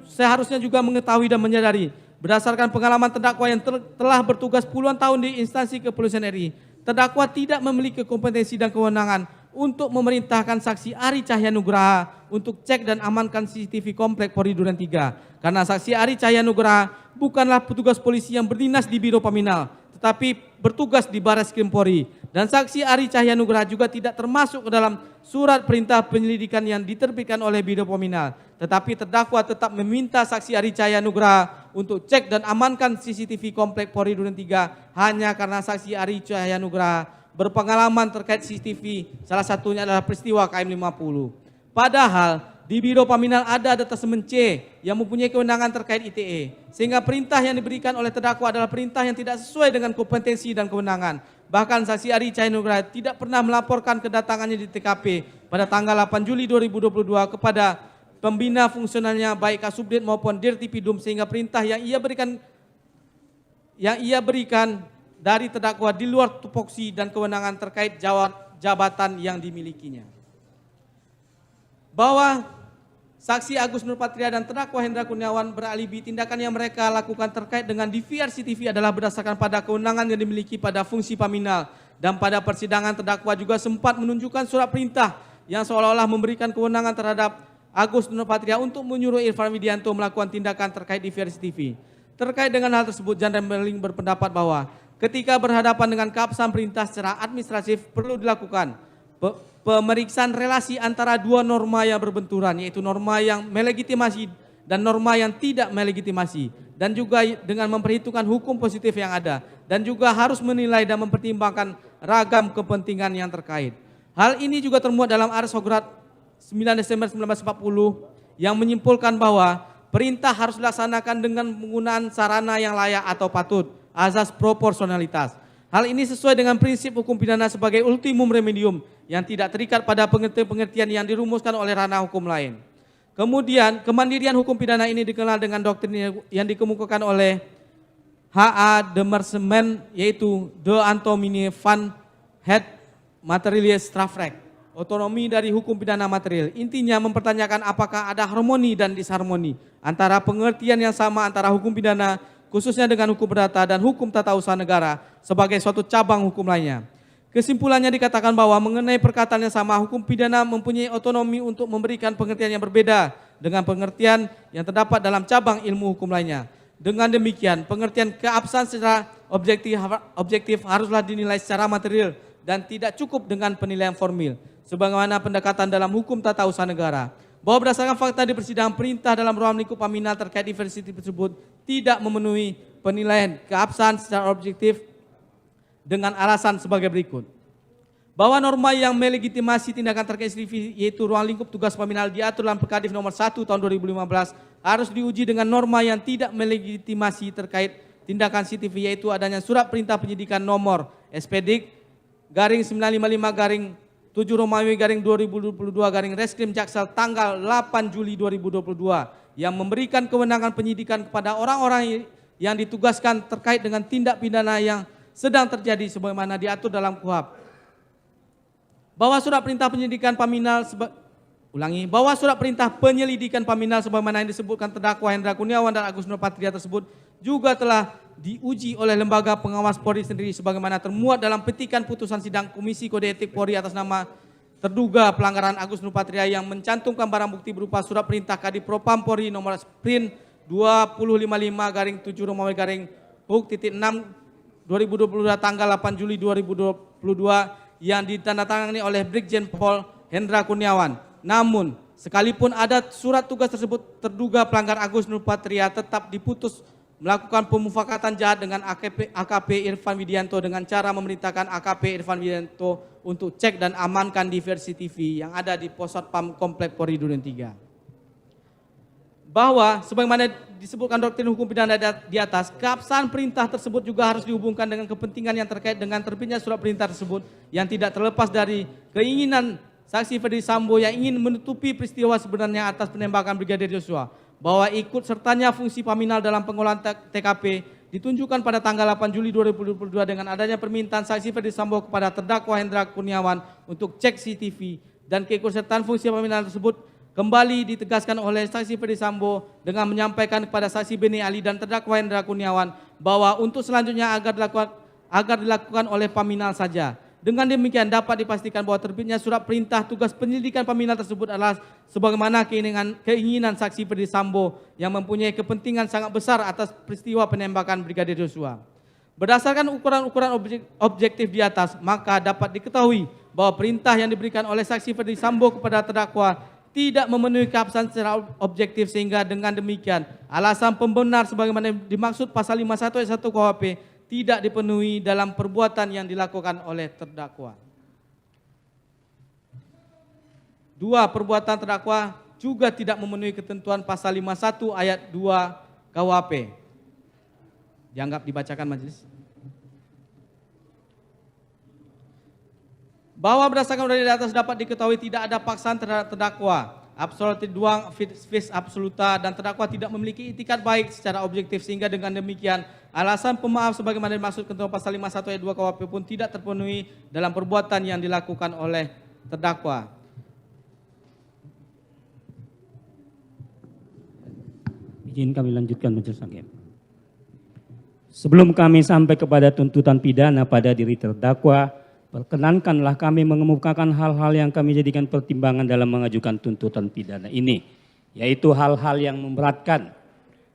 seharusnya juga mengetahui dan menyadari berdasarkan pengalaman terdakwa yang telah bertugas puluhan tahun di instansi kepolisian RI, terdakwa tidak memiliki kompetensi dan kewenangan untuk memerintahkan saksi Ari Cahyanugraha untuk cek dan amankan CCTV komplek Pori Duren 3. Karena saksi Ari Cahyanugraha bukanlah petugas polisi yang berdinas di Biro Paminal, tetapi bertugas di Baris Krim Polri. Dan saksi Ari Cahyanugraha juga tidak termasuk ke dalam surat perintah penyelidikan yang diterbitkan oleh Biro Peminal. Tetapi terdakwa tetap meminta saksi Ari Cahyanugraha untuk cek dan amankan CCTV Komplek Polri Duren 3 hanya karena saksi Ari Cahyanugraha berpengalaman terkait CCTV, salah satunya adalah peristiwa KM 50. Padahal di Biro Paminal ada detasemen C yang mempunyai kewenangan terkait ITE. Sehingga perintah yang diberikan oleh terdakwa adalah perintah yang tidak sesuai dengan kompetensi dan kewenangan. Bahkan saksi Ari Cahyanugraha tidak pernah melaporkan kedatangannya di TKP pada tanggal 8 Juli 2022 kepada pembina fungsionalnya baik Kasubdit maupun Dirtipidum, sehingga perintah yang ia berikan dari terdakwa di luar tupoksi dan kewenangan terkait jabatan yang dimilikinya. Bahwa saksi Agus Nurpatria dan terdakwa Hendra Kurniawan beralibi tindakan yang mereka lakukan terkait dengan DVR CCTV adalah berdasarkan pada kewenangan yang dimiliki pada fungsi Paminal. Dan pada persidangan terdakwa juga sempat menunjukkan surat perintah yang seolah-olah memberikan kewenangan terhadap Agus Nurpatria untuk menyuruh Irfan Widianto melakukan tindakan terkait DVR CCTV. Terkait dengan hal tersebut, Jan Rembeling berpendapat bahwa ketika berhadapan dengan keabsahan perintah secara administratif perlu dilakukan pemeriksaan relasi antara dua norma yang berbenturan, yaitu norma yang melegitimasi dan norma yang tidak melegitimasi, dan juga dengan memperhitungkan hukum positif yang ada, dan juga harus menilai dan mempertimbangkan ragam kepentingan yang terkait. Hal ini juga termuat dalam Ars Hograt 9 Desember 1940 yang menyimpulkan bahwa perintah harus dilaksanakan dengan penggunaan sarana yang layak atau patut, azas proporsionalitas. Hal ini sesuai dengan prinsip hukum pidana sebagai ultimum remedium yang tidak terikat pada pengertian-pengertian yang dirumuskan oleh ranah hukum lain. Kemudian, kemandirian hukum pidana ini dikenal dengan doktrin yang dikemukakan oleh H.A. de Mersement, yaitu De Antomini van het Materialis Strafrecht, otonomi dari hukum pidana material. Intinya mempertanyakan apakah ada harmoni dan disharmoni antara pengertian yang sama antara hukum pidana khususnya dengan hukum perdata dan hukum tata usaha negara sebagai suatu cabang hukum lainnya. Kesimpulannya dikatakan bahwa mengenai perkataan yang sama, hukum pidana mempunyai otonomi untuk memberikan pengertian yang berbeda dengan pengertian yang terdapat dalam cabang ilmu hukum lainnya. Dengan demikian, pengertian keabsahan secara objektif haruslah dinilai secara material dan tidak cukup dengan penilaian formil, sebagaimana pendekatan dalam hukum tata usaha negara. Bahwa berdasarkan fakta di persidangan, perintah dalam ruang lingkup Paminal terkait diversity tersebut tidak memenuhi penilaian keabsahan secara objektif dengan alasan sebagai berikut. Bahwa norma yang melegitimasi tindakan terkait CCTV, yaitu ruang lingkup tugas Paminal diatur dalam Perkadif nomor 1 tahun 2015, harus diuji dengan norma yang tidak melegitimasi terkait tindakan CCTV, yaitu adanya surat perintah penyidikan nomor SPDIK garing 955 garing 7 Romawi garing 2022 garing Reskrim Jaksel tanggal 8 Juli 2022 yang memberikan kewenangan penyidikan kepada orang-orang yang ditugaskan terkait dengan tindak pidana yang sedang terjadi sebagaimana diatur dalam KUHP. Bahwa surat perintah penyelidikan Paminal bahwa surat perintah penyelidikan Paminal sebagaimana yang disebutkan terdakwa Hendra Kurniawan dan Agus Nurpatria tersebut juga telah diuji oleh lembaga pengawas Polri sendiri sebagaimana termuat dalam petikan putusan sidang Komisi Kode Etik Polri atas nama terduga pelanggaran Agus Nurpatria yang mencantumkan barang bukti berupa surat perintah Kadif Propam Polri nomor Sprint 2055 garing 7 Romawi garing Puk.6 2022 tanggal 8 Juli 2022 yang ditandatangani oleh Brigjen Pol Hendra Kurniawan. Namun, sekalipun ada surat tugas tersebut, terduga pelanggar Agus Nurpatria tetap diputus melakukan pemufakatan jahat dengan AKP Irfan Widianto dengan cara memerintahkan AKP Irfan Widianto untuk cek dan amankan diversi TV yang ada di Posatpam Komplek Polri Duren 3. Bahwa sebagaimana disebutkan doktrin hukum pidana di atas, keabsahan perintah tersebut juga harus dihubungkan dengan kepentingan yang terkait dengan terbitnya surat perintah tersebut yang tidak terlepas dari keinginan saksi Ferdi Sambo yang ingin menutupi peristiwa sebenarnya atas penembakan Brigadir Joshua. Bahwa ikut sertanya fungsi Paminal dalam pengolahan TKP ditunjukkan pada tanggal 8 Juli 2022 dengan adanya permintaan saksi Ferdi Sambo kepada terdakwa Hendra Kurniawan untuk cek CCTV, dan keikutsertaan fungsi Paminal tersebut kembali ditegaskan oleh saksi Ferdi Sambo dengan menyampaikan kepada saksi Beni Ali dan terdakwa Hendra Kurniawan bahwa untuk selanjutnya agar dilakukan oleh Paminal saja. Dengan demikian dapat dipastikan bahwa terbitnya surat perintah tugas penyelidikan Paminal tersebut adalah sebagaimana keinginan saksi Ferdi Sambo yang mempunyai kepentingan sangat besar atas peristiwa penembakan Brigadir Joshua. Berdasarkan ukuran-ukuran objektif di atas, maka dapat diketahui bahwa perintah yang diberikan oleh saksi Ferdi Sambo kepada terdakwa tidak memenuhi keabsahan secara objektif, sehingga dengan demikian alasan pembenar sebagaimana dimaksud pasal 51 ayat 1 KUHP tidak dipenuhi dalam perbuatan yang dilakukan oleh terdakwa. 2. Perbuatan terdakwa juga tidak memenuhi ketentuan pasal 51 ayat 2 KUHP. Dianggap dibacakan majelis. Bahwa berdasarkan dari atas dapat diketahui tidak ada paksaan terhadap terdakwa, absoluti duang vis absoluta, dan terdakwa tidak memiliki itikat baik secara objektif, sehingga dengan demikian alasan pemaaf sebagaimana dimaksud ketentuan pasal 51 ayat 2 KUHP pun tidak terpenuhi dalam perbuatan yang dilakukan oleh terdakwa. Izin kami lanjutkan majelis hakim. Sebelum kami sampai kepada tuntutan pidana pada diri terdakwa, perkenankanlah kami mengemukakan hal-hal yang kami jadikan pertimbangan dalam mengajukan tuntutan pidana ini, yaitu hal-hal yang memberatkan.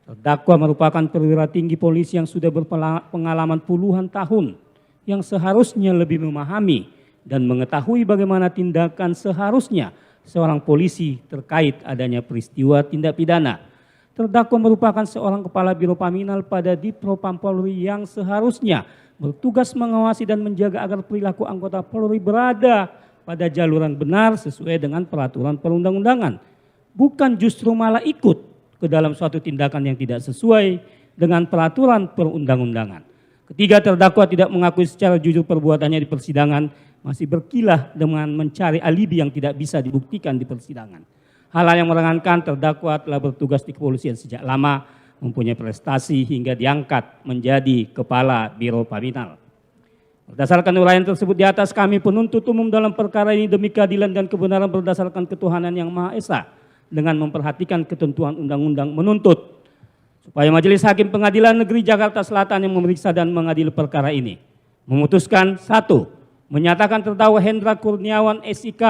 Terdakwa merupakan perwira tinggi polisi yang sudah berpengalaman puluhan tahun, yang seharusnya lebih memahami dan mengetahui bagaimana tindakan seharusnya seorang polisi terkait adanya peristiwa tindak pidana. Terdakwa merupakan seorang kepala Biro Paminal pada Dipropam Polri yang seharusnya bertugas mengawasi dan menjaga agar perilaku anggota Polri berada pada jalur yang benar sesuai dengan peraturan perundang-undangan. Bukan justru malah ikut ke dalam suatu tindakan yang tidak sesuai dengan peraturan perundang-undangan. Ketiga, terdakwa tidak mengakui secara jujur perbuatannya di persidangan, masih berkilah dengan mencari alibi yang tidak bisa dibuktikan di persidangan. Hal yang meringankan, terdakwa telah bertugas di kepolisian sejak lama, mempunyai prestasi hingga diangkat menjadi Kepala Biro Paminal. Berdasarkan uraian tersebut di atas, kami penuntut umum dalam perkara ini demi keadilan dan kebenaran berdasarkan ketuhanan yang Maha Esa, dengan memperhatikan ketentuan undang-undang, menuntut supaya Majelis Hakim Pengadilan Negeri Jakarta Selatan yang memeriksa dan mengadili perkara ini memutuskan: 1. Menyatakan terdakwa Hendra Kurniawan SIK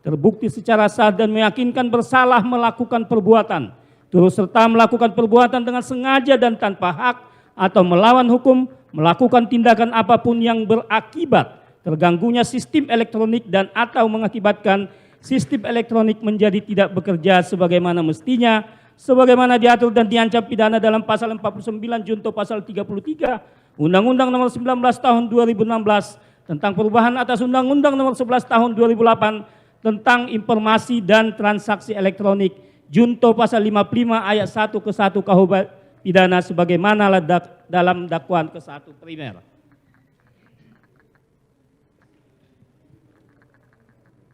terbukti secara sah dan meyakinkan bersalah melakukan perbuatan, turut serta melakukan perbuatan dengan sengaja dan tanpa hak atau melawan hukum, melakukan tindakan apapun yang berakibat terganggunya sistem elektronik dan atau mengakibatkan sistem elektronik menjadi tidak bekerja sebagaimana mestinya, sebagaimana diatur dan diancam pidana dalam pasal 49 junto pasal 33 Undang-Undang Nomor 19 Tahun 2016 tentang perubahan atas Undang-Undang Nomor 11 Tahun 2008 tentang informasi dan transaksi elektronik junto pasal 55 ayat 1 ke 1 KUH pidana sebagaimana dalam dakwaan ke-1 primer.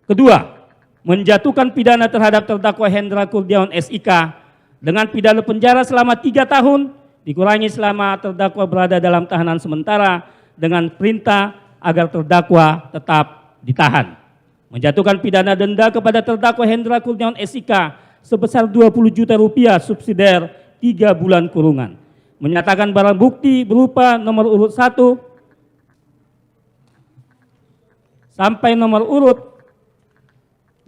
Kedua, menjatuhkan pidana terhadap terdakwa Hendra Kurniawan SIK dengan pidana penjara selama 3 tahun dikurangi selama terdakwa berada dalam tahanan sementara dengan perintah agar terdakwa tetap ditahan. Menjatuhkan pidana denda kepada terdakwa Hendra Kurniawan SIK sebesar 20 juta rupiah subsidiar 3 bulan kurungan. Menyatakan barang bukti berupa nomor urut 1 sampai nomor urut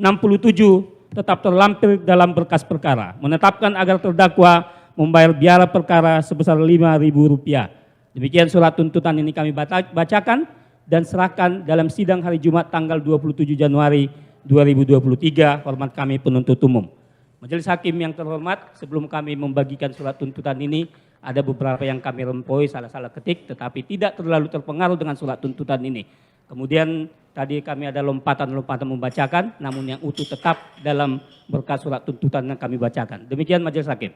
67 tetap terlampir dalam berkas perkara. Menetapkan agar terdakwa membayar biaya perkara sebesar Rp5.000. Demikian surat tuntutan ini kami bacakan dan serahkan dalam sidang hari Jumat tanggal 27 Januari 2023. Hormat kami penuntut umum. Majelis Hakim yang terhormat, sebelum kami membagikan surat tuntutan ini, ada beberapa yang kami rempoi salah-salah ketik, tetapi tidak terlalu terpengaruh dengan surat tuntutan ini. Kemudian tadi kami ada lompatan-lompatan membacakan, namun yang utuh tetap dalam berkas surat tuntutan yang kami bacakan. Demikian Majelis Hakim.